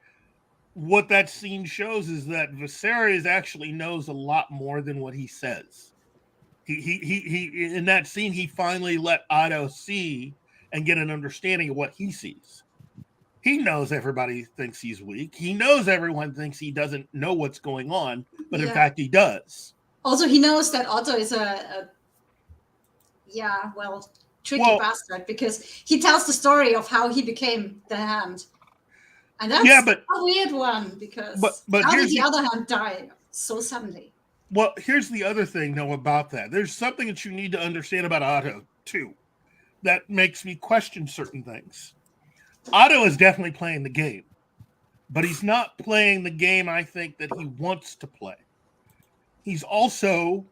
what that scene shows is that Viserys actually knows a lot more than what he says. He in that scene, he finally let Otto see and get an understanding of what he sees. He knows everybody thinks he's weak. He knows everyone thinks he doesn't know what's going on, but in fact, he does. Also, he knows that Otto is a tricky bastard, because he tells the story of how he became the Hand. And that's a weird one, because how did the other Hand die so suddenly? Well, here's the other thing, though, about that. There's something that you need to understand about Otto, too, that makes me question certain things. Otto is definitely playing the game, but he's not playing the game, I think, that he wants to play. He's also,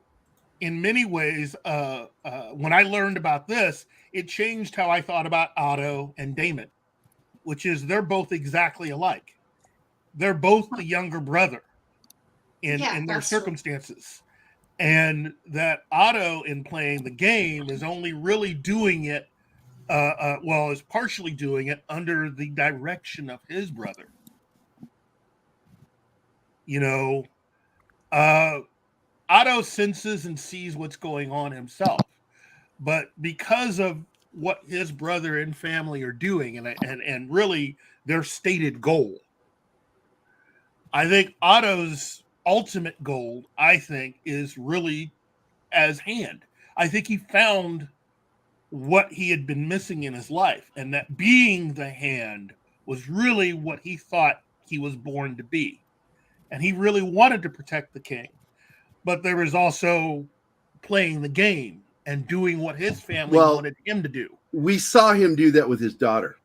in many ways, when I learned about this, it changed how I thought about Otto and Daemon, which is they're both exactly alike. They're both the younger brother in their circumstances. And that Otto, in playing the game, is only really doing it, is partially doing it under the direction of his brother. Otto senses and sees what's going on himself, but because of what his brother and family are doing, and really their stated goal, I think Otto's ultimate goal, is really as Hand. I think he found what he had been missing in his life, and that being the Hand was really what he thought he was born to be. And he really wanted to protect the king. But there was also playing the game and doing what his family wanted him to do. We saw him do that with his daughter.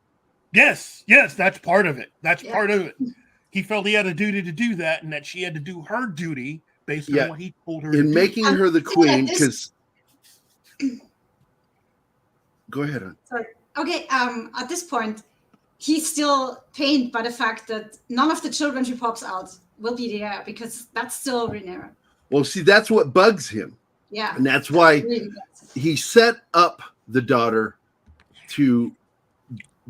Yes, that's part of it. Part of it. He felt he had a duty to do that, and that she had to do her duty based on what he told her. In making her the queen, because... Go ahead. Sorry. Okay, at this point, he's still pained by the fact that none of the children she pops out will be there, because that's still Rhaenyra. Well, see, that's what bugs him. Yeah. And that's why he set up the daughter to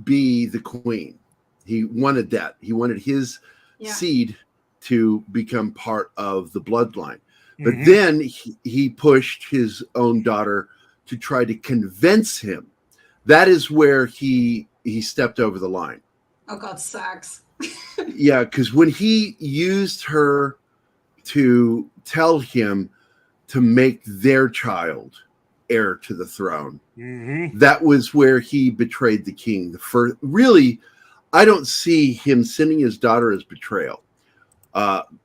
be the queen. He wanted that. He wanted his seed to become part of the bloodline. But then he pushed his own daughter to try to convince him. That is where he stepped over the line. Oh, God, sucks. Yeah, because when he used her to tell him to make their child heir to the throne. Mm-hmm. That was where he betrayed the king. Really, I don't see him sending his daughter as betrayal.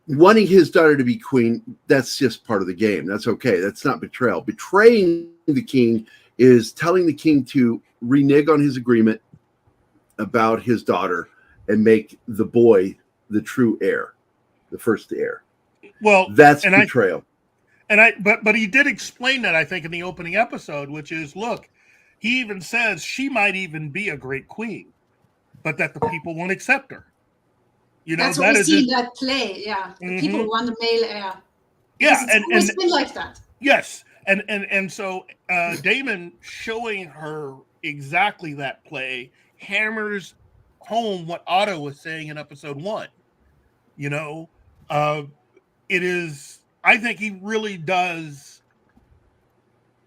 Wanting his daughter to be queen, that's just part of the game. That's okay. That's not betrayal. Betraying the king is telling the king to renege on his agreement about his daughter and make the boy the true heir, the first heir. Well, that's betrayal. But he did explain that, I think, in the opening episode, which is, look, he even says she might even be a great queen, but that the people won't accept her. You know, that's what we see in that play. Yeah, the people want a male heir. Yeah, it's always been like that. Yes, and so Damon showing her exactly that play hammers home what Otto was saying in episode 1. You know, it is. I think he really does.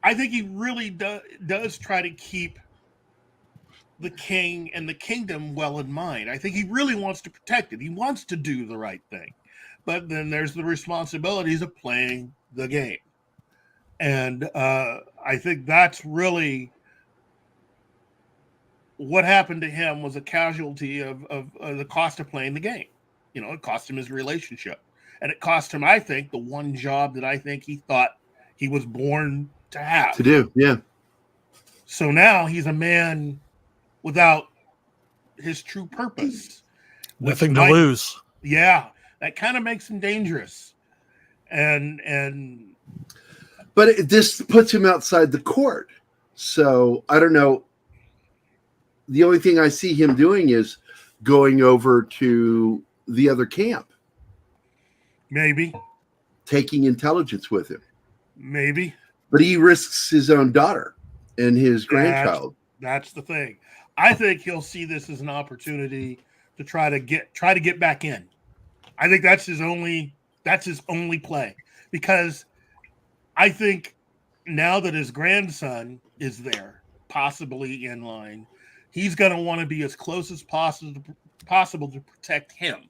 I think he really does try to keep the king and the kingdom well in mind. I think he really wants to protect it. He wants to do the right thing. But then there's the responsibilities of playing the game. And I think that's really what happened to him, was a casualty of the cost of playing the game. You know, it cost him his relationship. And it cost him, I think, the one job that I think he thought he was born to have. To do, yeah. So now he's a man without his true purpose. Nothing to lose. Yeah, that kind of makes him dangerous. But this puts him outside the court. So I don't know. The only thing I see him doing is going over to the other camp. Maybe. Taking intelligence with him. Maybe. But he risks his own daughter and his grandchild. That's the thing. I think he'll see this as an opportunity to try to get back in. I think that's his only play, because I think now that his grandson is there, possibly in line, he's going to want to be as close as possible to protect him.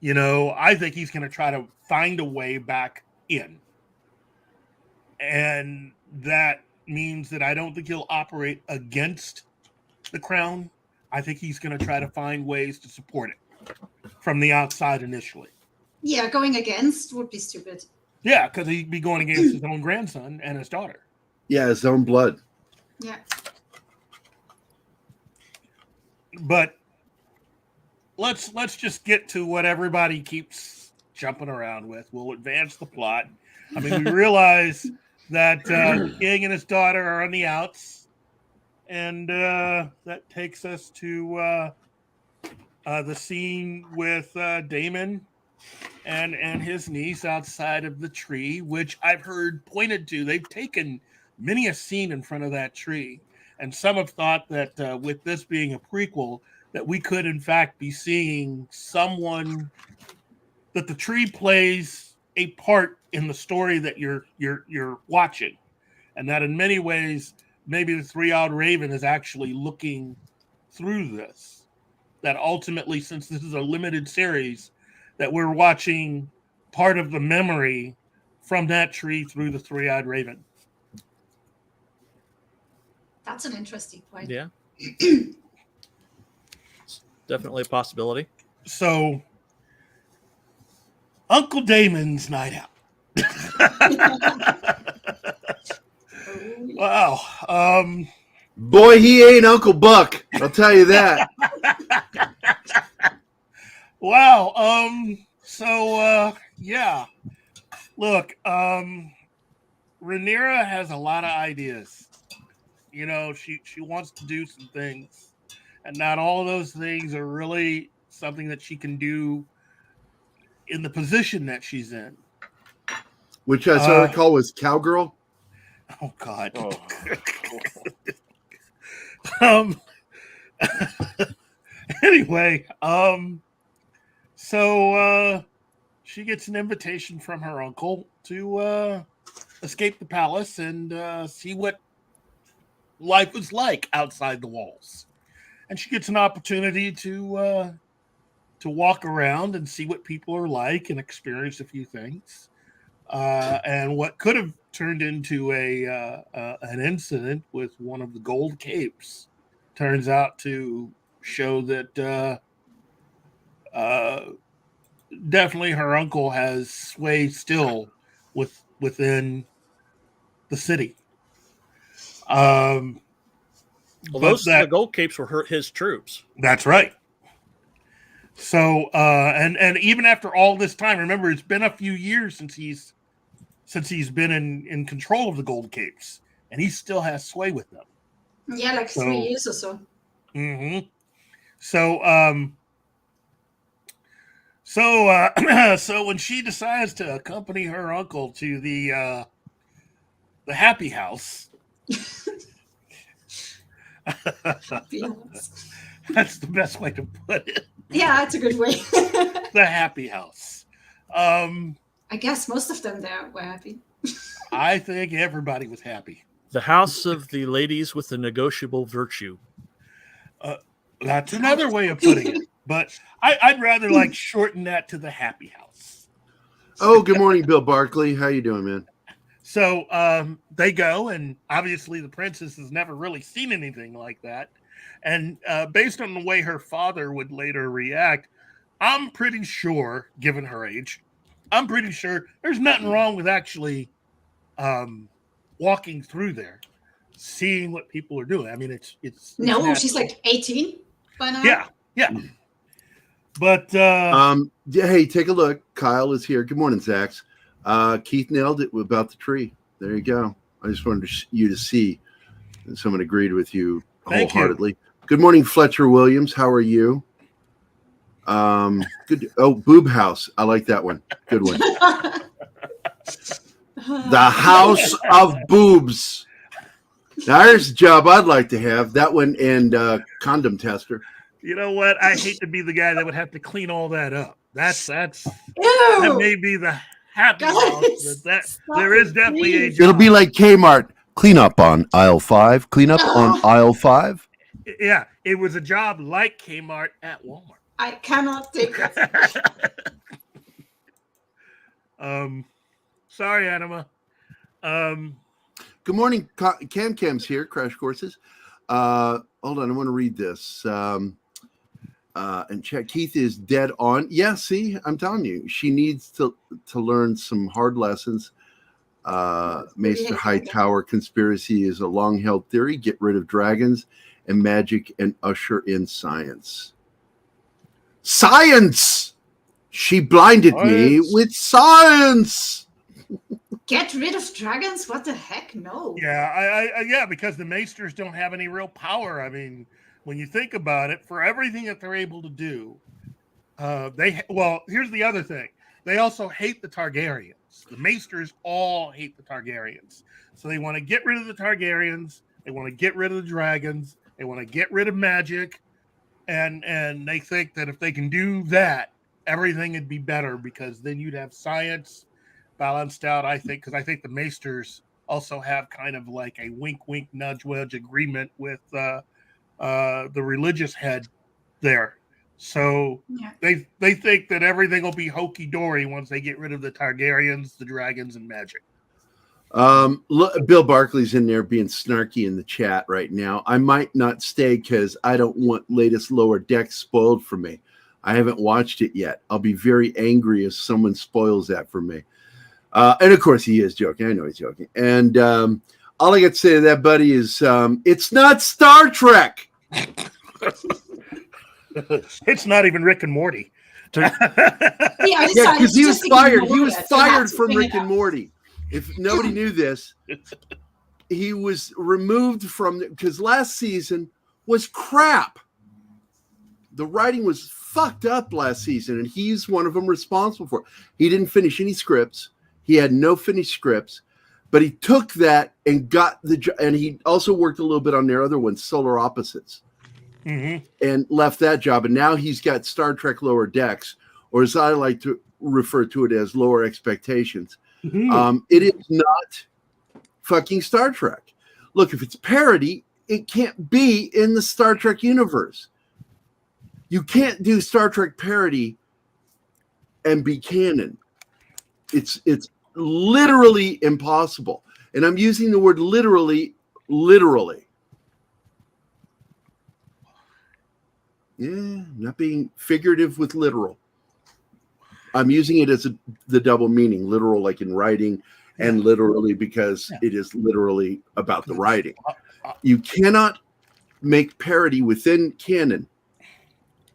You know, I think he's going to try to find a way back in. And that means that I don't think he'll operate against the crown. I think he's going to try to find ways to support it from the outside initially. Yeah, going against would be stupid. Yeah, because he'd be going against his own grandson and his daughter. Yeah, his own blood. Yeah. But let's just get to what everybody keeps jumping around with. We'll advance the plot. I mean, we realize that the king and his daughter are on the outs, and that takes us to the scene with Damon and his niece outside of the tree, which I've heard pointed to. They've taken many a scene in front of that tree, and some have thought that with this being a prequel, that we could in fact be seeing someone, that the tree plays a part in the story that you're watching, and that in many ways maybe the Three-Eyed Raven is actually looking through this, that ultimately, since this is a limited series, that we're watching part of the memory from that tree through the Three-Eyed Raven. That's an interesting point. Yeah. Definitely a possibility. So Uncle Damon's night out. Wow. Boy, he ain't Uncle Buck. I'll tell you that. Wow. Yeah. Look, Rhaenyra has a lot of ideas. You know, she wants to do some things, and not all of those things are really something that she can do in the position that she's in. Which, as I recall, was cowgirl. Oh God. Anyway, so she gets an invitation from her uncle to escape the palace and see what life is like outside the walls. And she gets an opportunity to walk around and see what people are like and experience a few things. And what could have turned into an incident with one of the gold capes turns out to show that definitely her uncle has sway still within the city. Well, those the gold capes were his troops. That's right. So and even after all this time, remember it's been a few years since he's been in control of the gold capes, and he still has sway with them. Yeah, like 3 years or so. Mm-hmm. So when she decides to accompany her uncle to the happy house, that's the best way to put it. Yeah, that's a good way. The happy house. I guess most of them there were happy. I think everybody was happy. The house of the ladies with the negotiable virtue. That's another way of putting it. But I'd rather like shorten that to the happy house. Oh, good morning, Bill Barkley. How you doing, man? So they go, and obviously the princess has never really seen anything like that. And based on the way her father would later react, I'm pretty sure, given her age, I'm pretty sure there's nothing wrong with actually walking through there, seeing what people are doing. I mean, it's no, she's like 18 by now. Yeah. But hey, take a look. Kyle is here. Good morning, Zax. Keith nailed it about the tree. There you go. I just wanted you to see that someone agreed with you wholeheartedly. Good morning, Fletcher Williams. How are you? Good. Oh, Boob House. I like that one. Good one. The House of Boobs. Now, there's a job I'd like to have. That one and condom tester. You know what? I hate to be the guy that would have to clean all that up. That may be the happy house. There is definitely a job. It'll be like Kmart. Clean up on aisle 5. Clean up on aisle 5. Yeah, it was a job like Kmart at Walmart. I cannot take it. Sorry, Anima. Good morning. Cam's here. Crash Courses. Hold on. I want to read this. And check. Keith is dead on. Yeah, see, I'm telling you, she needs to learn some hard lessons. Maester Hightower conspiracy is a long-held theory. Get rid of dragons and magic and usher in science. Science! She blinded me with science! Get rid of dragons? What the heck? No. Yeah, because the Maesters don't have any real power. I mean, when you think about it, for everything that they're able to do, here's the other thing. They also hate the Targaryens. The Maesters all hate the Targaryens. So they want to get rid of the Targaryens. They want to get rid of the dragons. They want to get rid of magic. And they think that if they can do that, everything would be better because then you'd have science balanced out, I think, because I think the Maesters also have kind of like a wink, nudge, wedge agreement with the religious head there. So they think that everything will be hokey-dory once they get rid of the Targaryens, the dragons, and magic. Bill Barkley's in there being snarky in the chat right now. I might not stay because I don't want latest Lower Decks spoiled for me. I haven't watched it yet. I'll be very angry if someone spoils that for me. And of course he is joking. I know he's joking. And all I got to say to that, buddy, is it's not Star Trek. It's not even Rick and Morty. Because he was fired. He was fired from Rick and Morty. If nobody knew this, he was removed from because last season was crap. The writing was fucked up last season, and he's one of them responsible for it. He didn't finish any scripts. He had no finished scripts, but he took that and and he also worked a little bit on their other one, Solar Opposites, and left that job. And now he's got Star Trek Lower Decks, or as I like to refer to it as Lower Expectations. It is not fucking Star Trek. Look, if it's parody, it can't be in the Star Trek universe. You can't do Star Trek parody and be canon. It's literally impossible. And I'm using the word literally. Yeah, not being figurative with literal. I'm using it as the double meaning, literal like in writing, and literally because it is literally about the writing. You cannot make parody within canon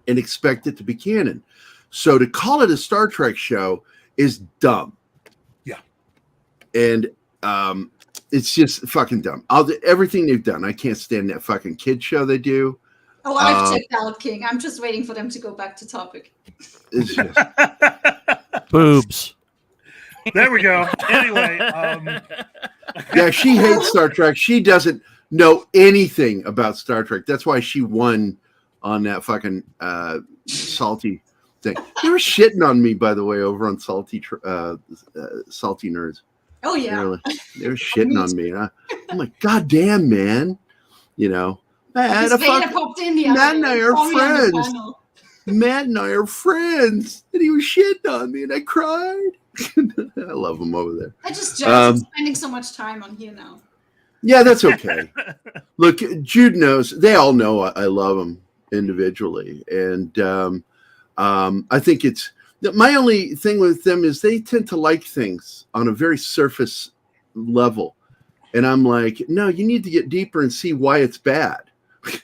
and expect it to be canon. So to call it a Star Trek show is dumb. Yeah. And it's just fucking dumb. Everything they've done, I can't stand that fucking kid show they do. Oh, I've checked out King. I'm just waiting for them to go back to topic. It's just boobs. There we go. Anyway, yeah, she hates Star Trek. She doesn't know anything about Star Trek. That's why she won on that fucking salty thing. They were shitting on me, by the way, over on salty nerds. Oh yeah, they were shitting on me. I'm like, God damn, man, you know. Matt and I are friends. Matt and I are friends, and he was shitting on me, and I cried. I love him over there. I just jealous spending so much time on here now. Yeah, that's okay. Look, Jude knows. They all know I love him individually, and I think it's my only thing with them is they tend to like things on a very surface level, and I'm like, no, you need to get deeper and see why it's bad.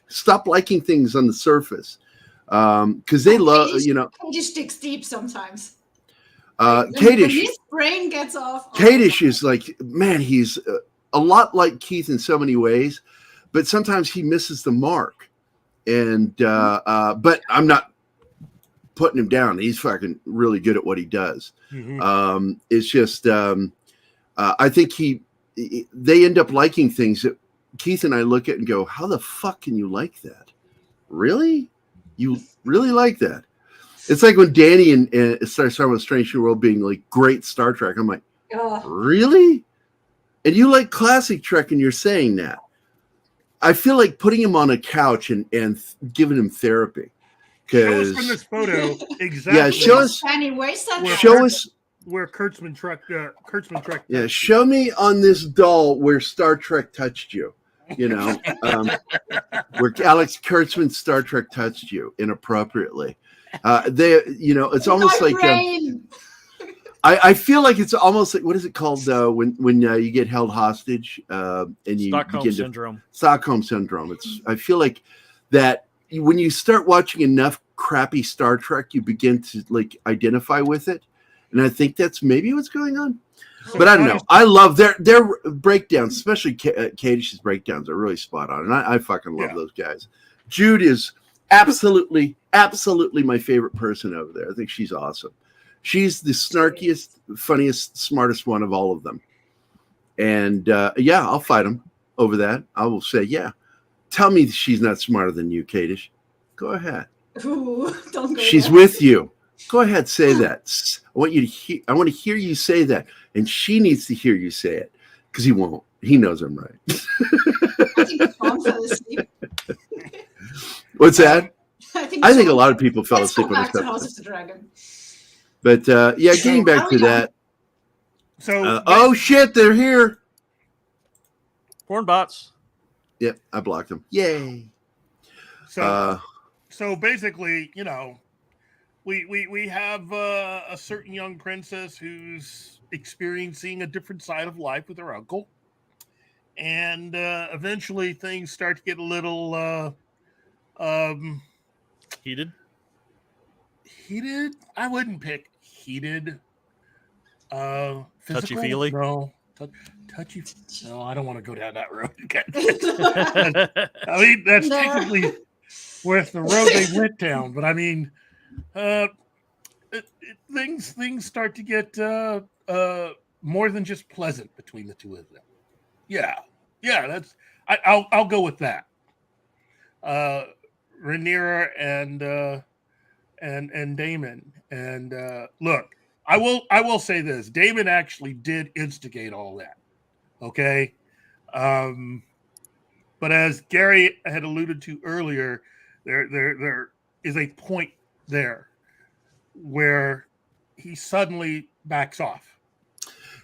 Stop liking things on the surface, because they love, Kadish digs deep sometimes. Kadish, his brain gets off. Kadish is like, man, he's a lot like Keith in so many ways, but sometimes he misses the mark. And but I'm not putting him down. He's fucking really good at what he does. Mm-hmm. It's just I think they end up liking things that Keith and I look at and go, how the fuck can you like that? Really? You really like that? It's like when Danny and started talking about Strange New World being like great Star Trek. I'm like, really? And you like classic Trek and you're saying that. I feel like putting him on a couch and giving him therapy. Show us from this photo exactly. Yeah, show us where Kurtzman Trek. Yeah, show me on this doll where Star Trek touched you. You know, where Alex Kurtzman's Star Trek touched you inappropriately. It's almost like I feel like it's almost like, what is it called when you get held hostage and you Stockholm syndrome. Stockholm syndrome. I feel like that when you start watching enough crappy Star Trek, you begin to like identify with it, and I think that's maybe what's going on. But I don't know. I love their breakdowns, especially Kadish's breakdowns are really spot on, and I fucking love those guys. Jude is absolutely my favorite person over there. I think she's awesome. She's the snarkiest, funniest, smartest one of all of them. And I'll fight him over that. I will say, tell me she's not smarter than you, Kadish. Go ahead. Ooh, don't go she's there. With you. Go ahead, say that. I want to hear you say that, and she needs to hear you say it because he won't. He knows I'm right. I think Tom fell asleep. What's that? I think a lot of people fell asleep on this back to House of the Dragon. But getting back to that. So oh shit, they're here. Porn bots. Yep, I blocked them. Yay. So basically, we have a certain young princess who's experiencing a different side of life with her uncle, and eventually things start to get a little heated. I wouldn't pick heated. Touchy feely. No. Touchy. No, I don't want to go down that road again. I mean, that's technically with the road they went down, but I mean, things start to get more than just pleasant between the two of them. Yeah, that's I'll go with that. Rhaenyra and Damon, and look, I will say this: Damon actually did instigate all that. Okay, but as Gerry had alluded to earlier, they're is a point there where he suddenly backs off.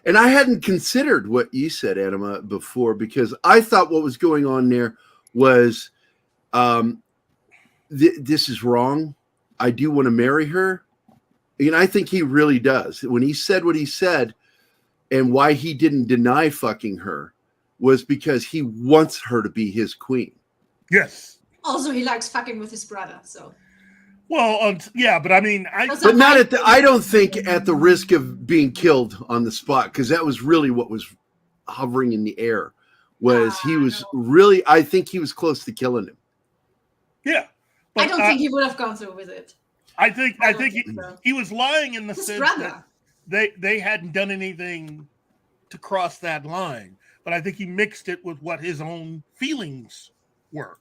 And I hadn't considered what you said, Anima, before, because I thought what was going on there was this is wrong. I do want to marry her. And I think he really does. When he said what he said and why he didn't deny fucking her was because he wants her to be his queen. Yes. Also, he likes fucking with his brother, so. Well, yeah, but I mean, but not at the. I don't think at the risk of being killed on the spot, because that was really what was hovering in the air. Was he was really? I think he was close to killing him. Yeah, but I don't think he would have gone through with it. I think he was lying in the sense that they hadn't done anything to cross that line, but I think he mixed it with what his own feelings were.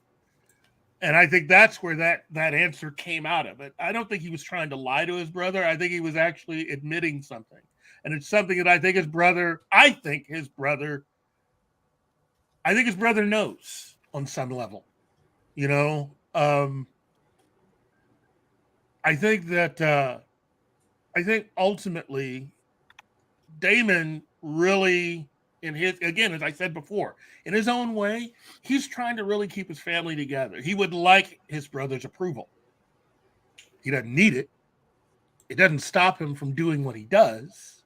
And I think that's where that answer came out of it. I don't think he was trying to lie to his brother. I think he was actually admitting something. And it's something that I think his brother knows on some level. You know? I think ultimately Damon really, again, as I said before, in his own way, he's trying to really keep his family together. He would like his brother's approval. He doesn't need it. It doesn't stop him from doing what he does.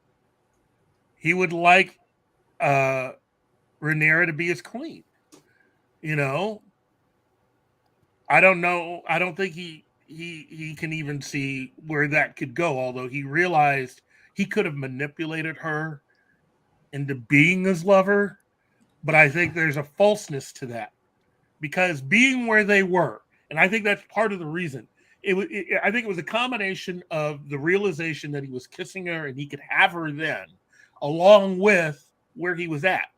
He would like Rhaenyra to be his queen. You know? I don't know. I don't think he can even see where that could go, although he realized he could have manipulated her into being his lover. But I think there's a falseness to that, because being where they were, and I think that's part of the reason. I think it was a combination of the realization that he was kissing her and he could have her then, along with where he was at.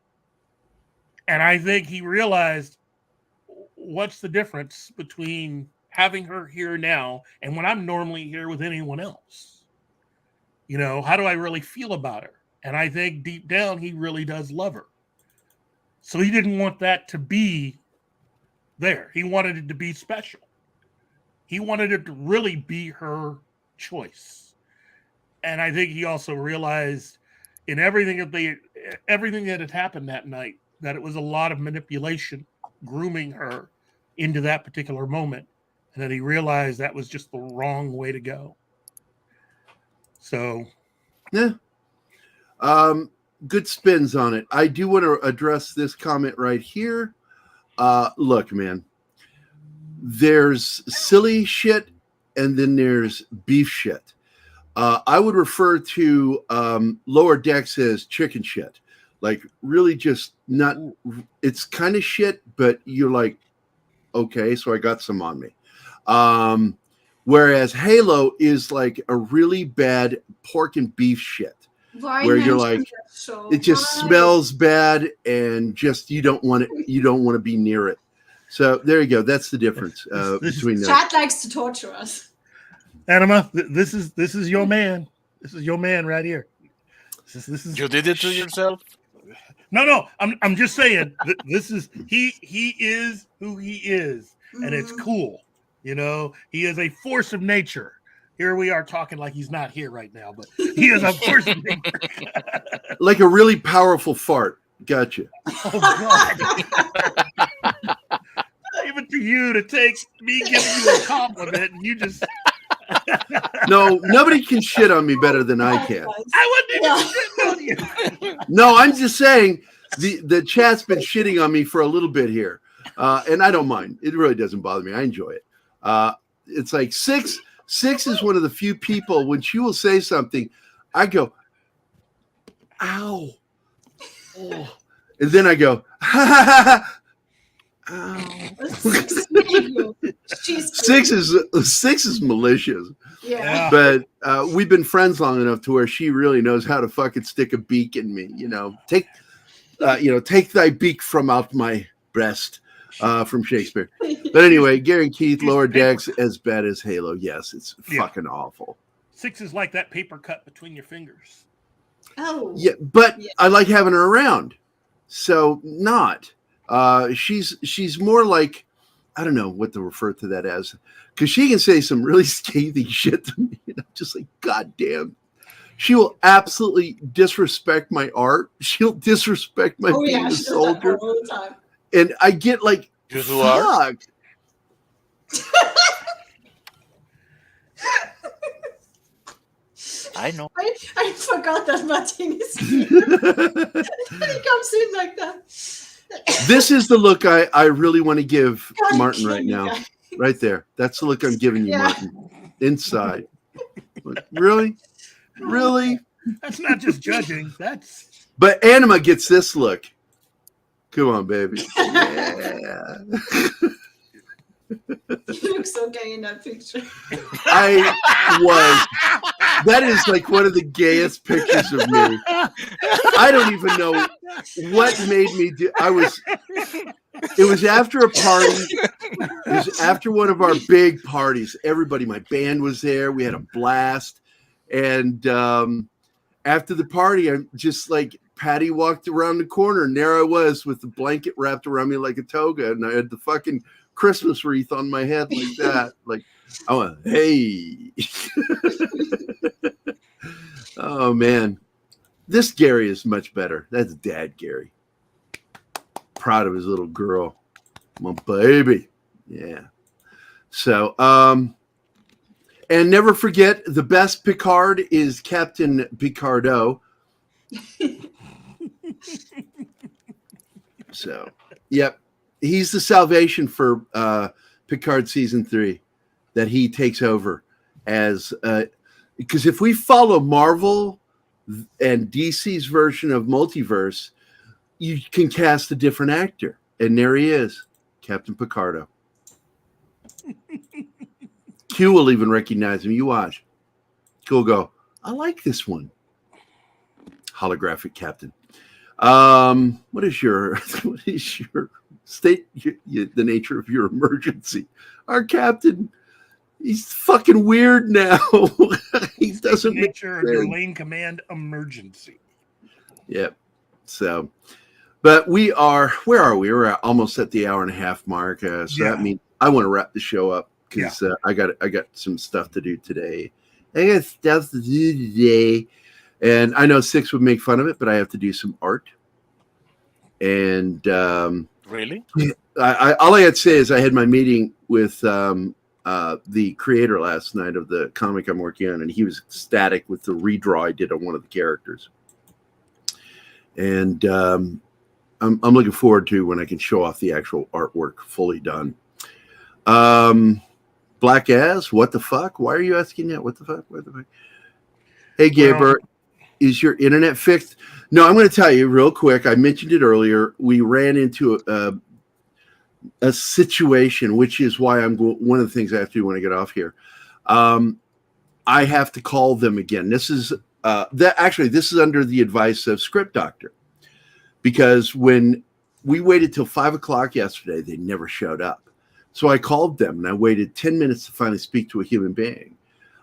And I think he realized, what's the difference between having her here now and when I'm normally here with anyone else? You know, how do I really feel about her? And I think deep down, he really does love her. So he didn't want that to be there. He wanted it to be special. He wanted it to really be her choice. And I think he also realized in everything that had happened that night, that it was a lot of manipulation, grooming her into that particular moment. And that he realized that was just the wrong way to go. So, yeah. Good spins on it. I do want to address this comment right here. Look, man, there's silly shit and then there's beef shit. I would refer to Lower Decks as chicken shit. Like, really just not, it's kind of shit, but you're like, okay, so I got some on me. Whereas Halo is like a really bad pork and beef shit. Where you're like, it just smells bad and just you don't want to be near it. So there you go. That's the difference between them. Chad likes to torture us. Anima, this is your man. This is your man right here. This is you did it to yourself. No. I'm just saying. This is he is who he is, and it's cool. You know, he is a force of nature. Here we are talking like he's not here right now, but he is a force of nature. Like a really powerful fart. Gotcha. Oh, God. Leave it to you to take me giving you a compliment, and you just. No, nobody can shit on me better than I can. I wouldn't even shit on you. No, I'm just saying the chat's been shitting on me for a little bit here, and I don't mind. It really doesn't bother me. I enjoy it. It's like Six is one of the few people when she will say something, I go, ow. Oh. And then I go, ha ha ha. Ow. Six is malicious. Yeah. But we've been friends long enough to where she really knows how to fucking stick a beak in me. You know, take thy beak from out my breast. From Shakespeare. But anyway, Gerry and Keith, Lower Decks, as bad as Halo. Yes, it's fucking awful. Six is like that paper cut between your fingers. Oh. Yeah, but I like having her around. So not. She's more like, I don't know what to refer to that as, because she can say some really scathing shit to me. And I'm just like, God damn. She will absolutely disrespect my art. She'll disrespect my being a soldier. All the time. And I get like, fuck. I know. I forgot that Martin is here. He comes in like that. This is the look I really want to give God, Martin right now. guy. Right there. That's the look I'm giving you, Martin. Inside. Like, really? Really? That's not just judging. That's. But Anima gets this look. Come on, baby. Yeah. You look so gay in that picture. I was. That is like one of the gayest pictures of me. I don't even know what made me do. It was after a party. It was after one of our big parties. Everybody, my band was there. We had a blast. And after the party, I'm just like, Patty walked around the corner, and there I was with the blanket wrapped around me like a toga, and I had the fucking Christmas wreath on my head like that. Like, I went, hey. Oh, man. This Gerry is much better. That's Dad Gerry. Proud of his little girl. My baby. Yeah. So, and never forget, the best Picard is Captain Picardo. So, yep. He's the salvation for Picard season 3, that he takes over as because if we follow Marvel and DC's version of multiverse, you can cast a different actor, and there he is, Captain Picardo. Q will even recognize him. You watch. Q will go, I like this one. Holographic Captain. What is your state the nature of your emergency? Our captain, he's fucking weird now. He doesn't make nature of your lane command emergency. Yep. So, but where are we? We're almost at the hour and a half mark. That means I want to wrap the show up because I got some stuff to do today. I got stuff to do today. And I know Six would make fun of it, but I have to do some art. And really, all I had to say is I had my meeting with the creator last night of the comic I'm working on, and he was ecstatic with the redraw I did on one of the characters. And I'm looking forward to when I can show off the actual artwork fully done. Black Ass, what the fuck? Why are you asking that? What the fuck? What the fuck? Hey, Gaber. Is your internet fixed? No, I'm going to tell you real quick. I mentioned it earlier. We ran into a situation, which is why one of the things I have to do when I get off here. I have to call them again. This is this is under the advice of Script Doctor, because when we waited till 5 o'clock yesterday, they never showed up. So I called them and I waited 10 minutes to finally speak to a human being.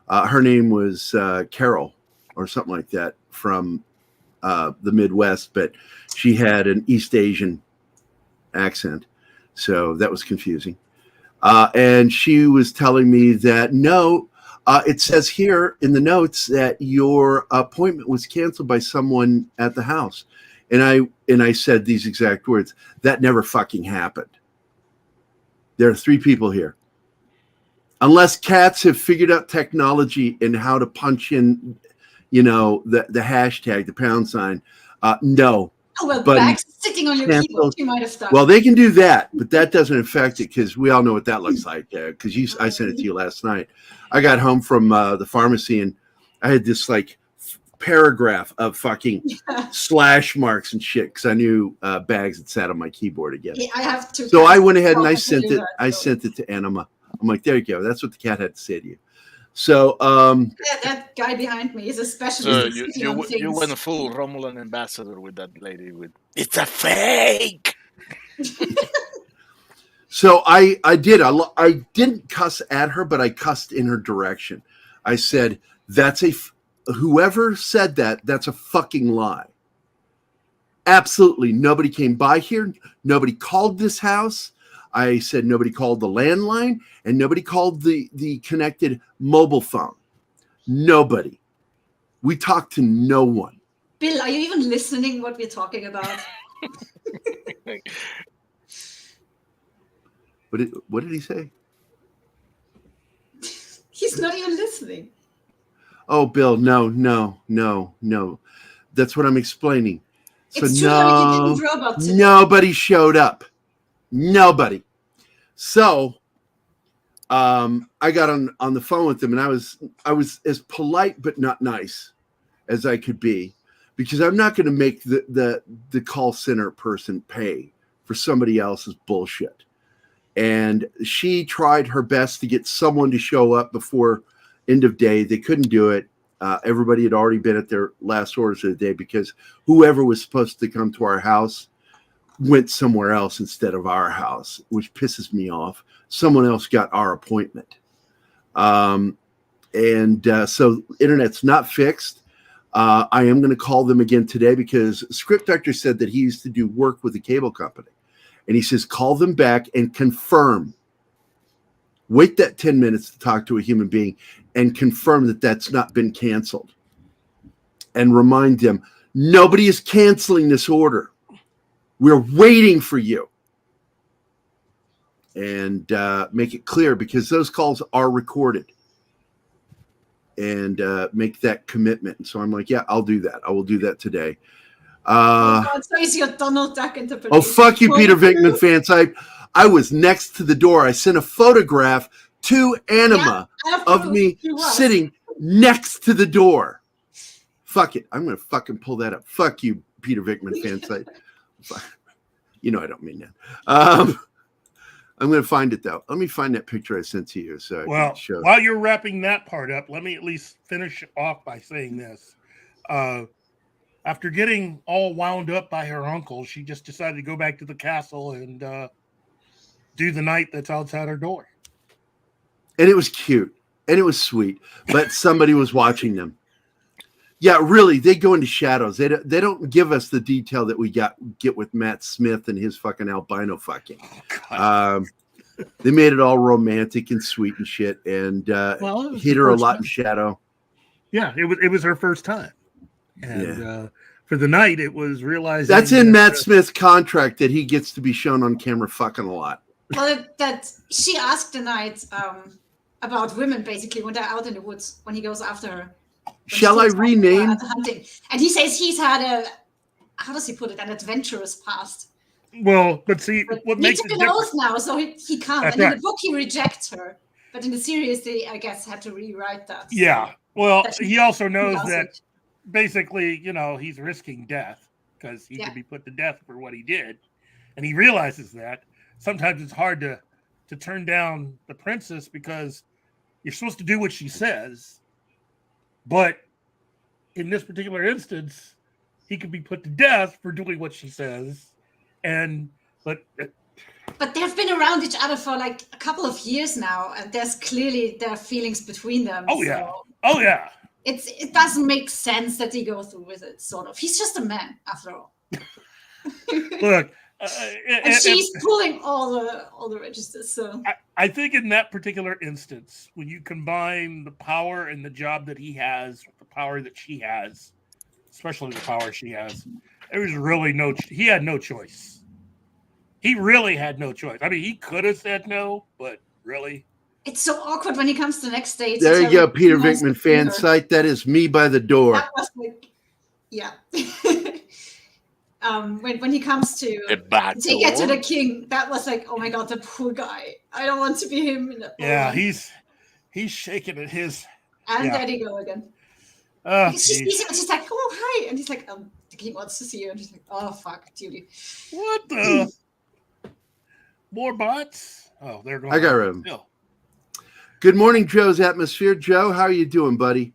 Her name was Carol or something like that, from the Midwest, but she had an East Asian accent, so that was confusing. And she was telling me that it says here in the notes that your appointment was canceled by someone at the house, and I said these exact words: that never fucking happened. There are 3 people here. Unless cats have figured out technology and how to punch in, the hashtag, the £, no. Oh, well, bags sitting on your keyboard, you might have done. Well, they can do that, but that doesn't affect it because we all know what that looks like. Because I sent it to you last night. I got home from the pharmacy and I had this like paragraph of fucking slash marks and shit because I knew bags had sat on my keyboard again. Yeah, I have to. So I went ahead and I sent it. I sent it to Anima. I'm like, there you go. That's what the cat had to say to you. So that guy behind me is a specialist. So you went full Romulan ambassador with that lady. It's a fake. So I did. I didn't cuss at her, but I cussed in her direction. I said, whoever said that, that's a fucking lie. Absolutely. Nobody came by here. Nobody called this house. I said nobody called the landline and nobody called the connected mobile phone. Nobody. We talked to no one. Bill, are you even listening what we're talking about? What did he say? He's not even listening. Oh, Bill, no. That's what I'm explaining. So it's true, you didn't robot today. Nobody showed up. Nobody. So I got on the phone with them, and I was as polite but not nice as I could be, because I'm not going to make the call center person pay for somebody else's bullshit. And she tried her best to get someone to show up before end of day. They couldn't do it. Everybody had already been at their last orders of the day because whoever was supposed to come to our house went somewhere else instead of our house, which pisses me off. Someone else got our appointment. So internet's not fixed. I am going to call them again today because Script Doctor said that he used to do work with a cable company. And he says, call them back and confirm. Wait that 10 minutes to talk to a human being and confirm that that's not been canceled. And remind them, nobody is canceling this order. We're waiting for you. And make it clear, because those calls are recorded. And make that commitment. And so I'm like, yeah, I'll do that. I will do that today. So is your Donald Duck interpretation. Oh, fuck you, Peter Venkman fans. I was next to the door. I sent a photograph to Anima of me sitting next to the door. Fuck it. I'm going to fucking pull that up. Fuck you, Peter Venkman fans. You know I don't mean that. I'm going to find it, though. Let me find that picture I sent to you. So while you're wrapping that part up, let me at least finish off by saying this. After getting all wound up by her uncle, she just decided to go back to the castle and do the night that's outside her door. And it was cute. And it was sweet. But somebody was watching them. Yeah, really, they go into shadows. They don't give us the detail that we get with Matt Smith and his fucking albino fucking. They made it all romantic and sweet and shit, and hit her a lot in shadow. Yeah, it was her first time, and for the night, it was realizing that's in Matt Smith's contract that he gets to be shown on camera fucking a lot. Well, that she asked the night about women basically when they're out in the woods when he goes after her. Shall I rename? Hunting. And he says he's had how does he put it, an adventurous past. Well, but see, what makes it different now, so he can't. That's and in the book, he rejects her. But in the series, they, I guess, had to rewrite that. Yeah. Well, he also knows that basically, he's risking death because he could be put to death for what he did. And he realizes that. Sometimes it's hard to turn down the princess because you're supposed to do what she says. But in this particular instance, he could be put to death for doing what she says. But they've been around each other for like a couple of years now, and there are feelings between them. Oh yeah. It doesn't make sense that they go through with it. Sort of. He's just a man, after all. Look, and she's pulling all the registers. So I think in that particular instance, when you combine the power and the job that he has with the power that she has, especially the power she has, there was really he had no choice. He really had no choice. I mean, he could have said no, but really. It's so awkward when he comes to the next stage. There you go, Peter Venkman fan site. That is me by the door. That was like, yeah. When he comes to get to the king, that was like, oh my god, the poor guy. I don't want to be him. Yeah, he's shaking at his. And there they go again. She's like, oh hi, and he's like, the king wants to see you, and she's like, oh fuck, Judy. What the? More bots? Oh, they're going. I got rid of them. Good morning, Joe's Atmosphere. Joe, how are you doing, buddy?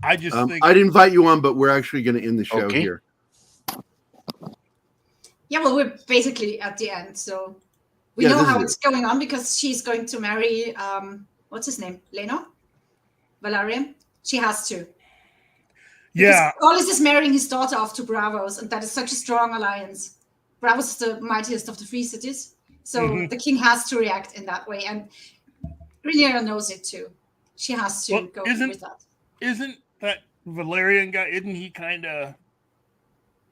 I just think I'd invite you on, but we're actually going to end the show here. Yeah, well, we're basically at the end, so we know how it's going on because she's going to marry what's his name? Leno? Valerian? She has to. Yeah. Corlys is marrying his daughter off to Bravos, and that is such a strong alliance. Bravos is the mightiest of the 3 cities, So the king has to react in that way, and Rhaenyra knows it too. She has to go with that. Isn't that Valerian guy? Isn't he kind of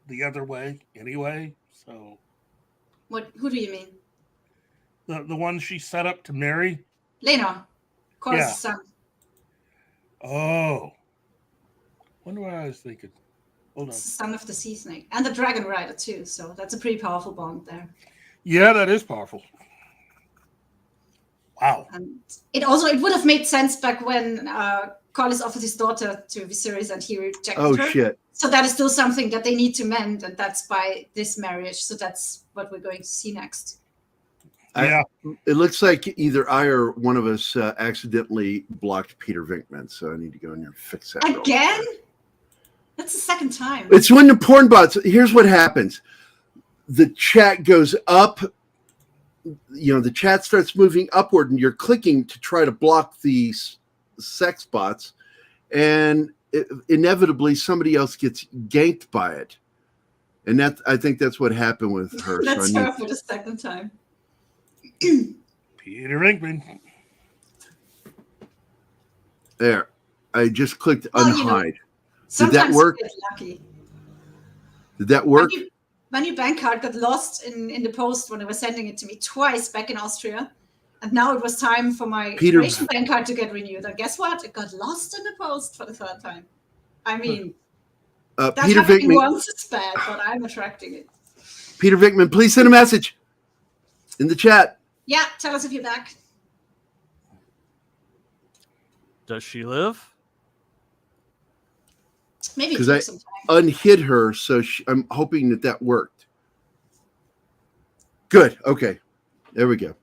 the other way anyway? So, Who do you mean? The one she set up to marry? Laenor, of course, Yeah. son. Oh, wonder what I was thinking. Hold on. Son of the Sea Snake and the Dragon Rider too. So that's a pretty powerful bond there. Yeah, that is powerful. Wow. And it would have made sense back when Corlys offered his daughter to Viserys and he rejected her. Oh shit. So that is still something that they need to mend, and that's by this marriage. So that's what we're going to see next. Yeah. It looks like either I or one of us accidentally blocked Peter Venkman, so I need to go in there and fix that. Again? That's the second time. It's when the porn bots. Here's what happens: the chat goes up. The chat starts moving upward, and you're clicking to try to block these sex bots, and inevitably somebody else gets ganked by it. And I think that's what happened with her. That's her for the second time. Peter Venkman. There, I just clicked unhide. Did that work? Lucky. Did that work? My new bank card got lost in the post when they were sending it to me twice back in Austria. And now it was time for my Croatian bank card to get renewed. And guess what? It got lost in the post for the third time. I mean, that Peter happening Venkman, once is bad, but I'm attracting it. Peter Venkman, please send a message in the chat. Yeah, tell us if you're back. Does she live? Maybe because I unhid her, so I'm hoping that worked. Good. Okay, there we go.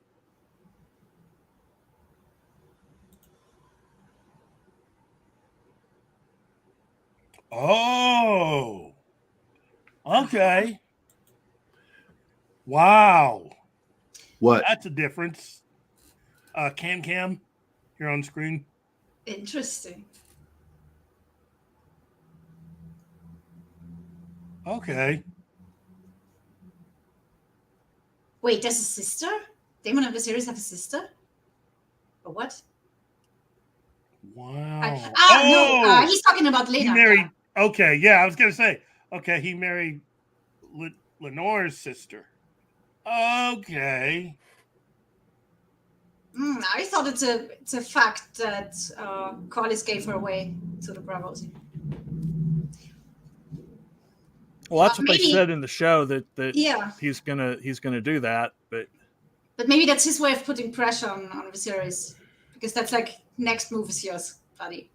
Oh, okay. Wow. What? That's a difference. Cam, here on screen. Interesting. Okay. Wait, there's a sister? Daemon and Viserys have a sister? Or what? Wow. No, he's talking about Laenor. He married. Okay, yeah, I was gonna say. Okay, he married Lenore's sister. Okay. I thought it's a fact that Corlys gave her away to the Bravos. Well, that's what they said in the show that yeah. he's gonna do that, but maybe that's his way of putting pressure on Viserys, because that's like next move is yours, buddy.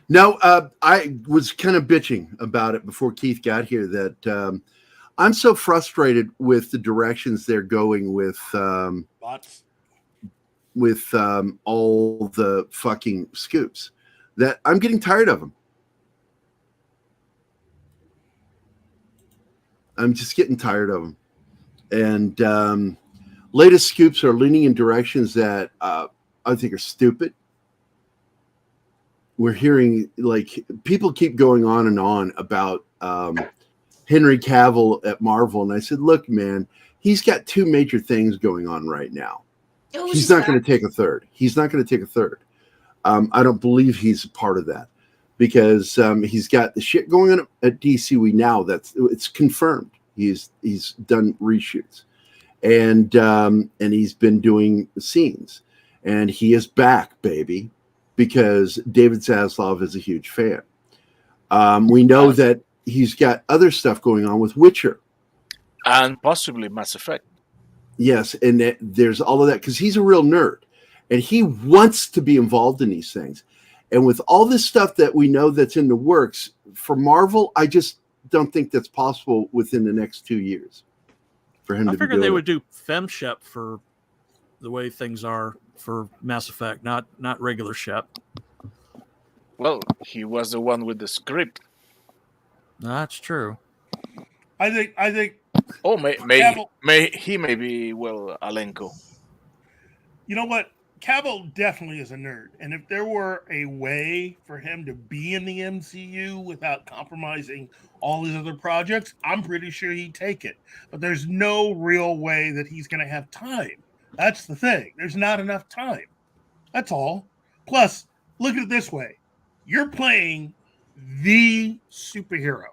No, I was kind of bitching about it before Keith got here that I'm so frustrated with the directions they're going with bots. With all the fucking scoops that I'm getting tired of them. I'm just getting tired of them. And latest scoops are leaning in directions that I think are stupid. We're hearing like people keep going on and on about Henry Cavill at Marvel. And I said, look, man, he's got two major things going on right now. He's not going to take a third. He's not going to take a third. I don't believe he's a part of that because he's got the shit going on at DC. It's confirmed. He's done reshoots and he's been doing scenes and he is back, baby, because David Zaslav is a huge fan. We know that he's got other stuff going on with Witcher and possibly Mass Effect. Yes, and there's all of that because he's a real nerd and he wants to be involved in these things. And with all this stuff that we know that's in the works for Marvel, I just don't think that's possible within the next 2 years for him to be doing. I figured they would do FemShep for the way things are for Mass Effect, not regular Shep. Well, he was the one with the script. That's true. I think. Oh, may be Alenko. You know what? Cavill definitely is a nerd, and if there were a way for him to be in the MCU without compromising all his other projects, I'm pretty sure he'd take it. But there's no real way that he's going to have time. That's the thing. There's not enough time. That's all. Plus, look at it this way. You're playing the superhero.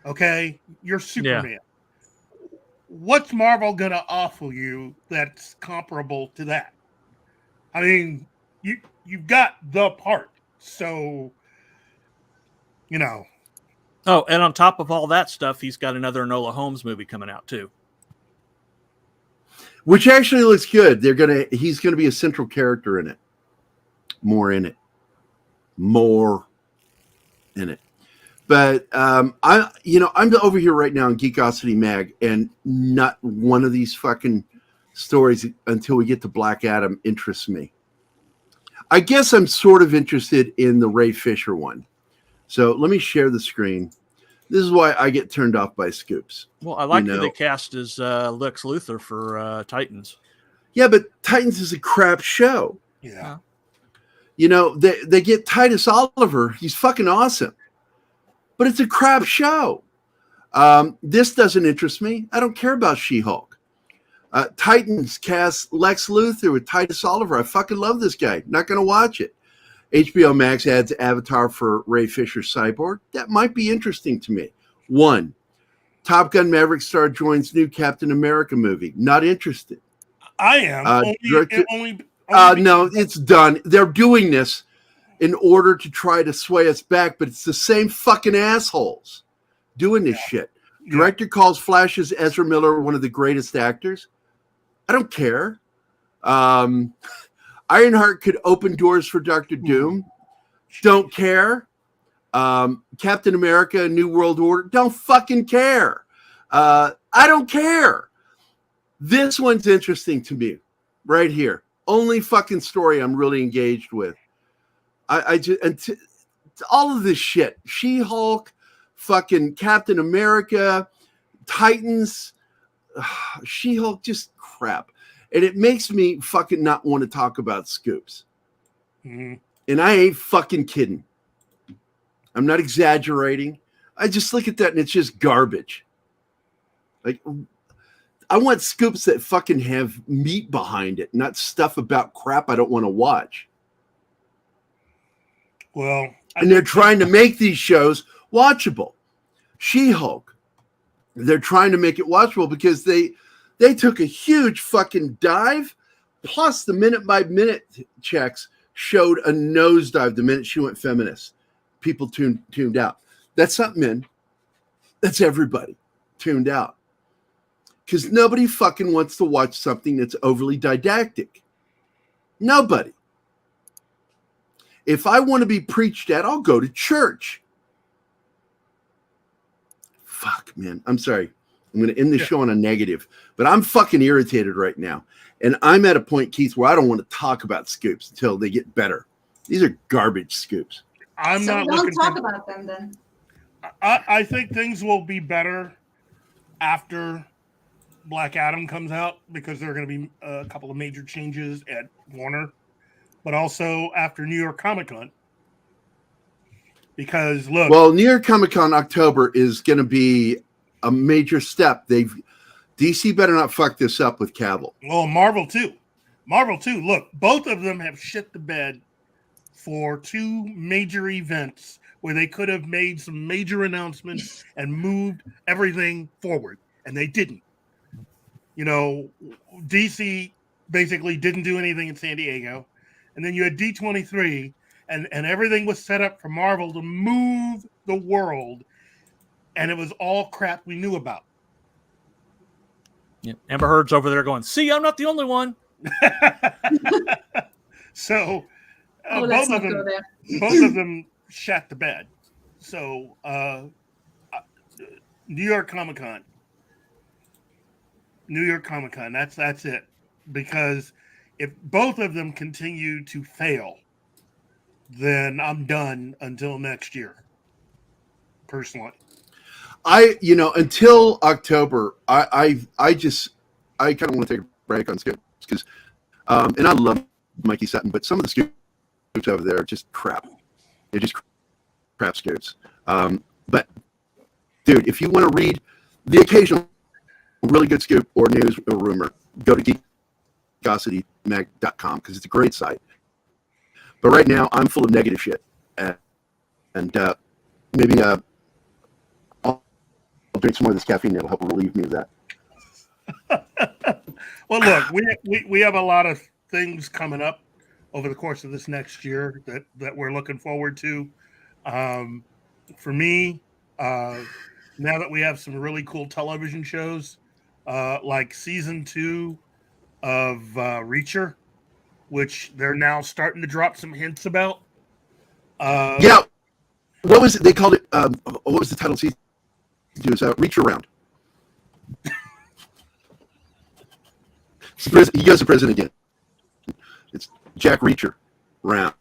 Okay? You're Superman. Yeah. What's Marvel going to offer you that's comparable to that? I mean, you've got the part. So, Oh, and on top of all that stuff, he's got another Enola Holmes movie coming out too. Which actually looks good. He's gonna be a central character in it. More in it. But I'm over here right now in Geekosity Mag, and not one of these fucking stories until we get to Black Adam interests me. I guess I'm sort of interested in the Ray Fisher one. So let me share the screen. This is why I get turned off by scoops. Well, I like who they cast as Lex Luthor for Titans. Yeah, but Titans is a crap show. Yeah. They get Titus Oliver. He's fucking awesome. But it's a crap show. This doesn't interest me. I don't care about She-Hulk. Titans cast Lex Luthor with Titus Oliver. I fucking love this guy. Not going to watch it. HBO Max adds Avatar for Ray Fisher Cyborg. That might be interesting to me. 1. Top Gun Maverick star joins new Captain America movie. Not interested. I am. No, it's done. They're doing this in order to try to sway us back, but it's the same fucking assholes doing this shit. Director calls Flash's Ezra Miller one of the greatest actors. I don't care. Ironheart could open doors for Dr. Doom. Don't care. Captain America, New World Order. Don't fucking care. I don't care. This one's interesting to me right here. Only fucking story I'm really engaged with. All of this shit. She-Hulk, fucking Captain America, Titans, She-Hulk, just crap. And it makes me fucking not want to talk about scoops. Mm-hmm. And I ain't fucking kidding. I'm not exaggerating. I just look at that and it's just garbage. Like, I want scoops that fucking have meat behind it, not stuff about crap I don't want to watch. Well, and they're trying to make these shows watchable. She-Hulk, they're trying to make it watchable because they took a huge fucking dive, plus the minute-by-minute checks showed a nosedive the minute she went feminist. People tuned out. That's not men. That's everybody tuned out. Because nobody fucking wants to watch something that's overly didactic. Nobody. If I want to be preached at, I'll go to church. Fuck, man. I'm sorry. I'm going to end the show on a negative, but I'm fucking irritated right now. And I'm at a point, Keith, where I don't want to talk about scoops until they get better. These are garbage scoops. Don't talk about them then. I think things will be better after Black Adam comes out because there are going to be a couple of major changes at Warner, but also after New York Comic Con. Because look, well, New York Comic Con October is going to be a major step. DC better not fuck this up with Cavill. Well, Marvel too. Look, both of them have shit the bed for 2 major events where they could have made some major announcements and moved everything forward, and they didn't. DC basically didn't do anything in San Diego, and then you had D23, and everything was set up for Marvel to move the world, and it was all crap we knew about. Yeah. Amber Heard's over there going, "See, I'm not the only one." So both of them shat the bed. So New York Comic Con. That's it. Because if both of them continue to fail, then I'm done until next year. Personally. Until October, I kind of want to take a break on scoops because, and I love Mikey Sutton, but some of the scoops over there are just crap. They're just crap scoops. But dude, if you want to read the occasional really good scoop or news or rumor, go to geekositymag.com because it's a great site. But right now, I'm full of negative shit, and maybe I'll drink some more of this caffeine. It'll help relieve me of that. Well, look, we have a lot of things coming up over the course of this next year that we're looking forward to. For me, now that we have some really cool television shows, like season 2 of Reacher, which they're now starting to drop some hints about. Yeah, what was it? They called it. What was the title? Season 2 is Reacher Round. He goes to prison again. It's Jack Reacher Round.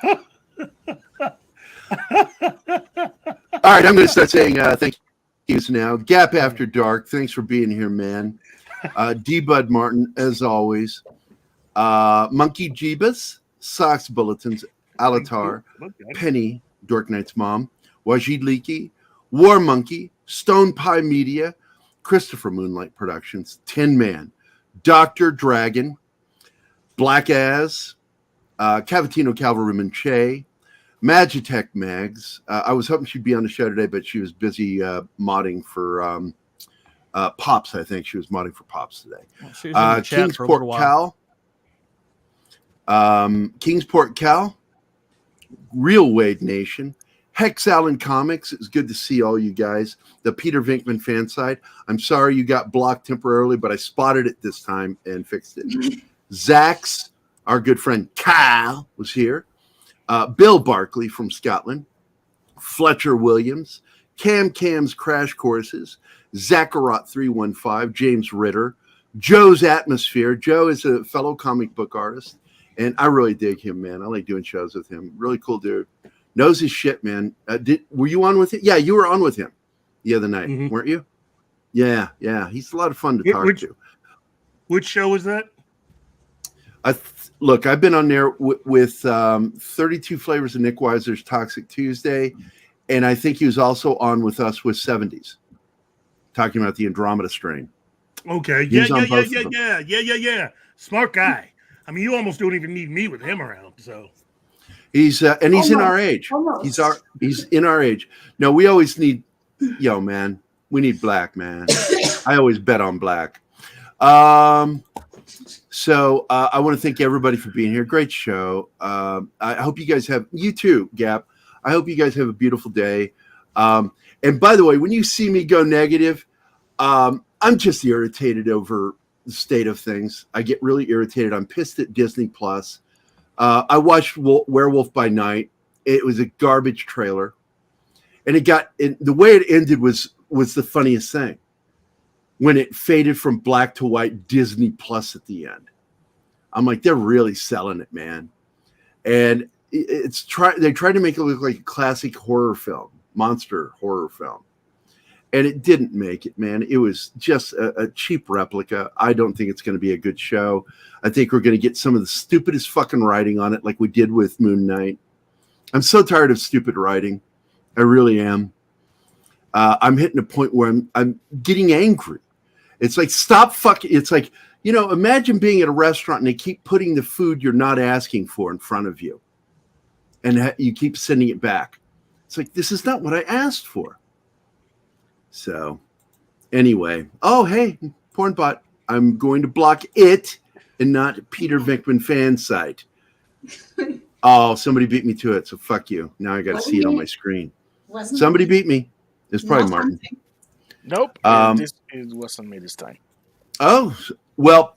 All right, I'm going to start saying thank you now. Gap After Dark, thanks for being here, man. D. Bud Martin, as always. Monkey Jeebus, Sox Bulletins, Alatar, Penny, Dork Knight's mom, Wajid Leakey, War Monkey, Stone Pie Media, Christopher Moonlight Productions, Tin Man, Dr. Dragon, Black Az, Cavatino Calvaryman Che, Magitech Mags. I was hoping she'd be on the show today, but she was busy modding for Pops, I think. She was modding for Pops today. Well, Kingsport Cal. Kingsport Cal. Real Wade Nation. Hex Allen Comics. It's good to see all you guys. The Peter Venkman fan site. I'm sorry you got blocked temporarily, but I spotted it this time and fixed it. Zach's, our good friend Kyle, was here. Bill Barkley from Scotland. Fletcher Williams. Cam's Crash Courses. Zacharot 315. James Ritter. Joe's Atmosphere. Joe is a fellow comic book artist, and I really dig him, man. I like doing shows with him. Really cool dude. Knows his shit, man. Were you on with him? Yeah, you were on with him the other night, weren't you? Yeah. He's a lot of fun to talk to. Which show was that? Look, I've been on there with 32 Flavors of Nick Weiser's Toxic Tuesday, and I think he was also on with us with 70s, talking about the Andromeda strain. Okay, yeah. Smart guy. I mean, you almost don't even need me with him around, so. He's in our age. He's in our age. No, we always need, man. We need black, man. I always bet on black. So I want to thank everybody for being here. Great show. I hope you guys have, you too, Gap. I hope you guys have a beautiful day. And by the way, when you see me go negative, I'm just irritated over the state of things. I get really irritated. I'm pissed at Disney Plus. I watched Werewolf by Night. It was a garbage trailer, and the way it ended was the funniest thing. When it faded from black to white, Disney Plus at the end. I'm like, they're really selling it, man. And they tried to make it look like a classic horror film, monster horror film. And it didn't make it, man. It was just a cheap replica. I don't think it's going to be a good show. I think we're going to get some of the stupidest fucking writing on it like we did with Moon Knight. I'm so tired of stupid writing. I really am. I'm hitting a point where I'm getting angry. It's like, stop fucking. It's like, imagine being at a restaurant and they keep putting the food you're not asking for in front of you. And you keep sending it back. It's like, this is not what I asked for. So, anyway. Oh, hey, Pornbot. I'm going to block it and not Peter Venkman fan site. Oh, somebody beat me to it, so fuck you. Now I got to see it on my screen. Somebody beat me. It's probably Martin. Nope. It wasn't me this time. Oh, well,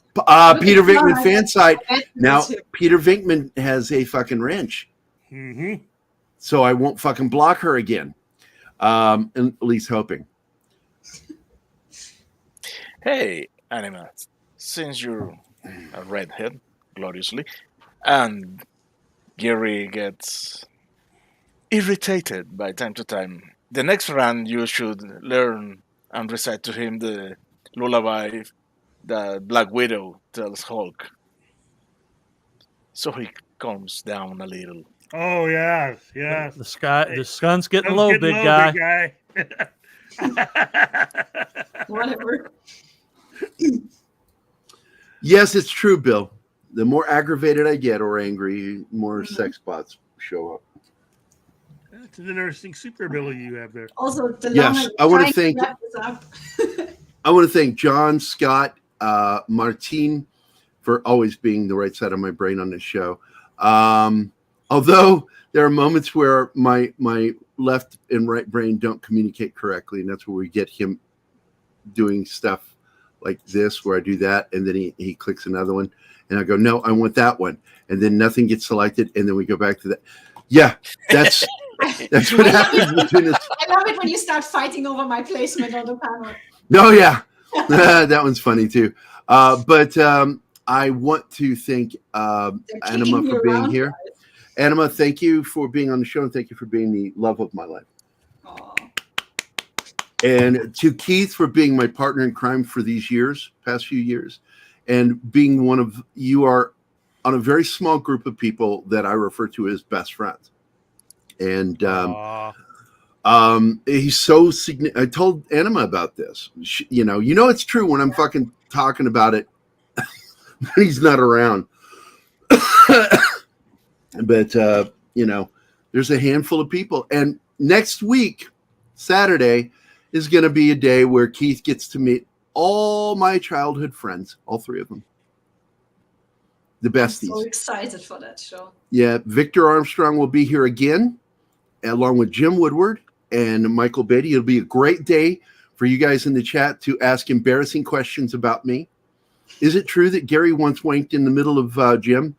Peter Venkman fan site. Now, Peter Venkman has a fucking wrench. Mm-hmm. So I won't fucking block her again. At least hoping. Hey, Anima, since you're a redhead, gloriously, and Gerry gets irritated by time to time, the next round you should learn and recite to him the lullaby that Black Widow tells Hulk. so he calms down a little. Oh yes, yes. The sun's getting Sun's low, getting big low, guy. big guy. Whatever. Yes, it's true, Bill. The more aggravated I get or angry, more sex bots show up. That's an interesting super ability you have there. Also, the Yes, I want to thank. wrap this up. I want to thank John, Scott, Martine for always being the right side of my brain on this show. Although there are moments where my left and right brain don't communicate correctly, and that's where we get him doing stuff like this, where I do that, and then he clicks another one, and I go, no, I want that one, and then nothing gets selected, and then we go back to that. Yeah, that's what happens between us. I love it when you start fighting over my placement on the panel. No, yeah, that one's funny too. But I want to thank Anima for being here. Guys. Anima, thank you for being on the show, and thank you for being the love of my life. Aww. And to Keith for being my partner in crime for these past few years, and being you are on a very small group of people that I refer to as best friends. And he's so significant. I told Anima about this. You know it's true when I'm fucking talking about it. He's not around. But there's a handful of people, and next week, Saturday, is going to be a day where Keith gets to meet all my childhood friends, all three of them. The besties. I'm so excited for that show. Yeah, Victor Armstrong will be here again, along with Jim Woodward and Michael Beatty. It'll be a great day for you guys in the chat to ask embarrassing questions about me. Is it true that Gerry once wanked in the middle of Jim?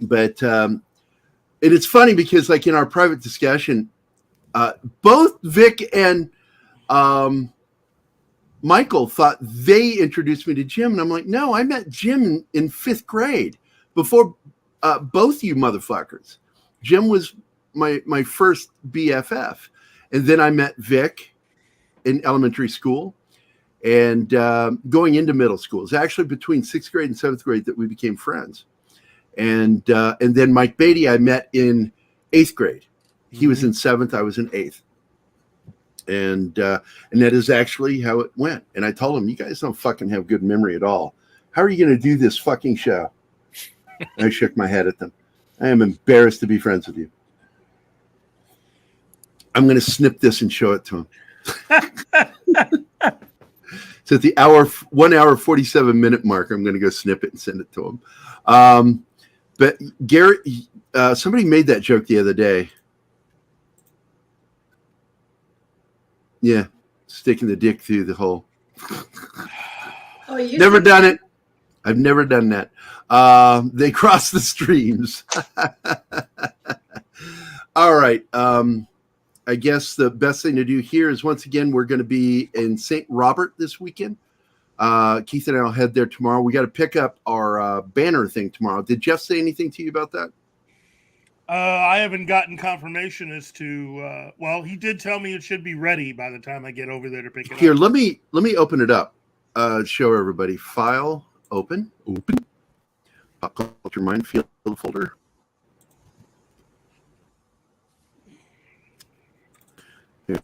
But and it's funny because, like, in our private discussion, both Vic and Michael thought they introduced me to Jim, and I'm like, no, I met Jim in 5th grade before both you motherfuckers. Jim was my first BFF, and then I met Vic in elementary school, and going into middle school. It's actually between 6th grade and 7th grade that we became friends. And then Mike Beatty I met in 8th grade. He was in 7th, I was in 8th. And that is actually how it went. And I told him, you guys don't fucking have good memory at all. How are you going to do this fucking show? I shook my head at them. I am embarrassed to be friends with you. I'm going to snip this and show it to him. So at the 1 hour 47 minute mark, I'm going to go snip it and send it to him. But Gerry, somebody made that joke the other day. Yeah, sticking the dick through the hole. Oh, you never done it. I've never done that. They cross the streams. All right. I guess the best thing to do here is, once again, we're going to be in St. Robert this weekend. Keith and I will head there tomorrow. We got to pick up our banner thing tomorrow. Did Jeff say anything to you about that? I haven't gotten confirmation as to. Well, he did tell me it should be ready by the time I get over there to pick it up. Here, let me open it up. Show everybody. File, open. Pop culture minefield folder. Here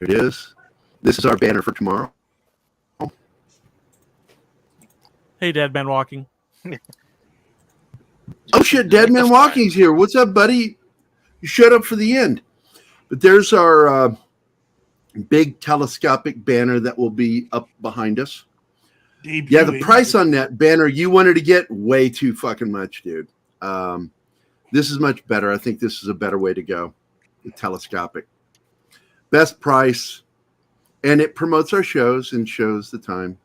it is. This is our banner for tomorrow. Hey, Dead Man Walking. Oh shit, Dead Man Walking's here. What's up, buddy? You showed up for the end. But there's our big telescopic banner that will be up behind us. Yeah, the price on that banner you wanted to get, way too fucking much, dude. This is much better. I think this is a better way to go. The telescopic. Best price. And it promotes our shows and shows the time.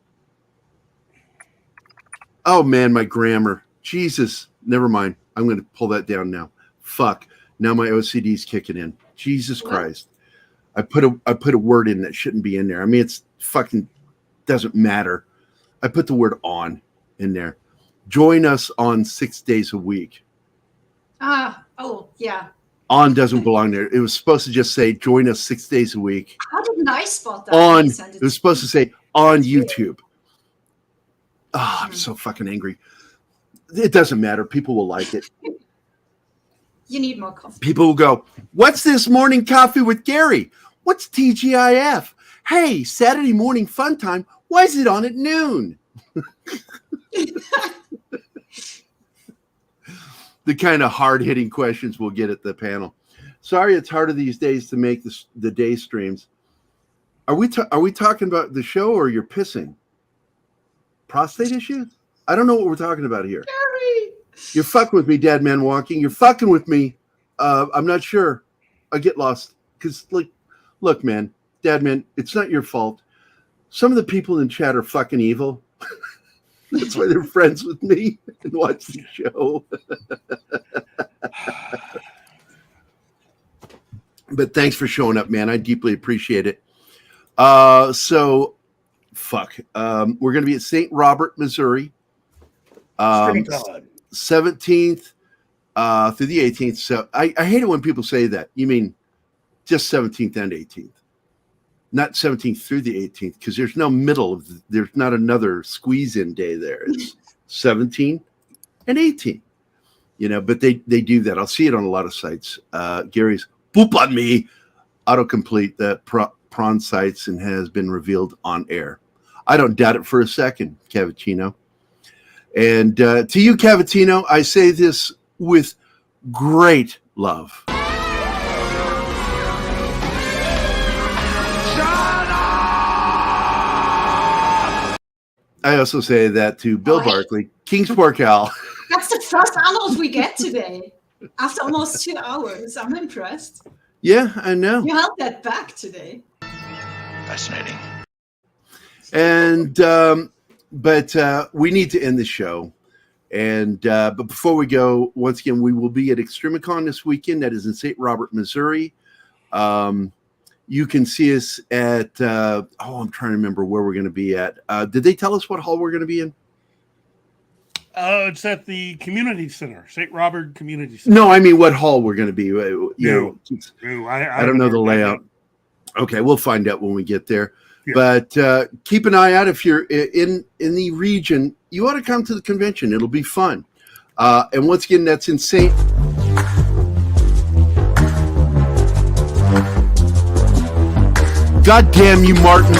Oh, man, my grammar. Jesus. Never mind. I'm going to pull that down now. Fuck. Now my OCD's kicking in. Jesus Christ. I put a word in that shouldn't be in there. I mean, it's fucking doesn't matter. I put the word on in there. Join us on 6 days a week. Oh, yeah. On doesn't belong there. It was supposed to just say join us 6 days a week. How did I spot that? On. It was supposed to say on YouTube. Oh, I'm so fucking angry. It doesn't matter. People will like it. You need more coffee. People will go, what's this morning coffee with Gerry? What's TGIF? Hey, Saturday morning fun time. Why is it on at noon? The kind of hard-hitting questions we'll get at the panel. Sorry, it's harder these days to make the day streams. Are we talking about the show or you're pissing? Prostate issues? I don't know what we're talking about here. Gerry! You're fucking with me, Dead Man Walking. You're fucking with me. I'm not sure. I get lost. Because, like, look, man, Dead Man, it's not your fault. Some of the people in chat are fucking evil. That's why they're friends with me and watch the show. But thanks for showing up, man. I deeply appreciate it. So, fuck. We're going to be at St. Robert, Missouri. 17th through the 18th. So I hate it when people say that. You mean just 17th and 18th, not 17th through the 18th, because there's no middle. There's not another squeeze-in day there. It's 17 and 18. You know, but they do that. I'll see it on a lot of sites. Gary's poop on me autocomplete that prawn sites and has been revealed on air. I don't doubt it for a second, Cavicino. And to you, Cavitino, I say this with great love. I also say that to Bill Barkley, Kingsport Cal. That's the first Arnold we get today. After almost 2 hours. I'm impressed. Yeah, I know. You held that back today. Fascinating. And but we need to end the show. And but before we go, once again, we will be at Extremicon this weekend. That is in St. Robert, Missouri. You can see us at I'm trying to remember where we're going to be at. Did they tell us what hall we're going to be in? It's at the community center, St. Robert Community Center. No, I mean what hall we're going to be. I don't know the layout. Okay, we'll find out when we get there. Yeah. But keep an eye out if you're in the region. You ought to come to the convention. It'll be fun. And once again, that's in St. God damn you, Martin.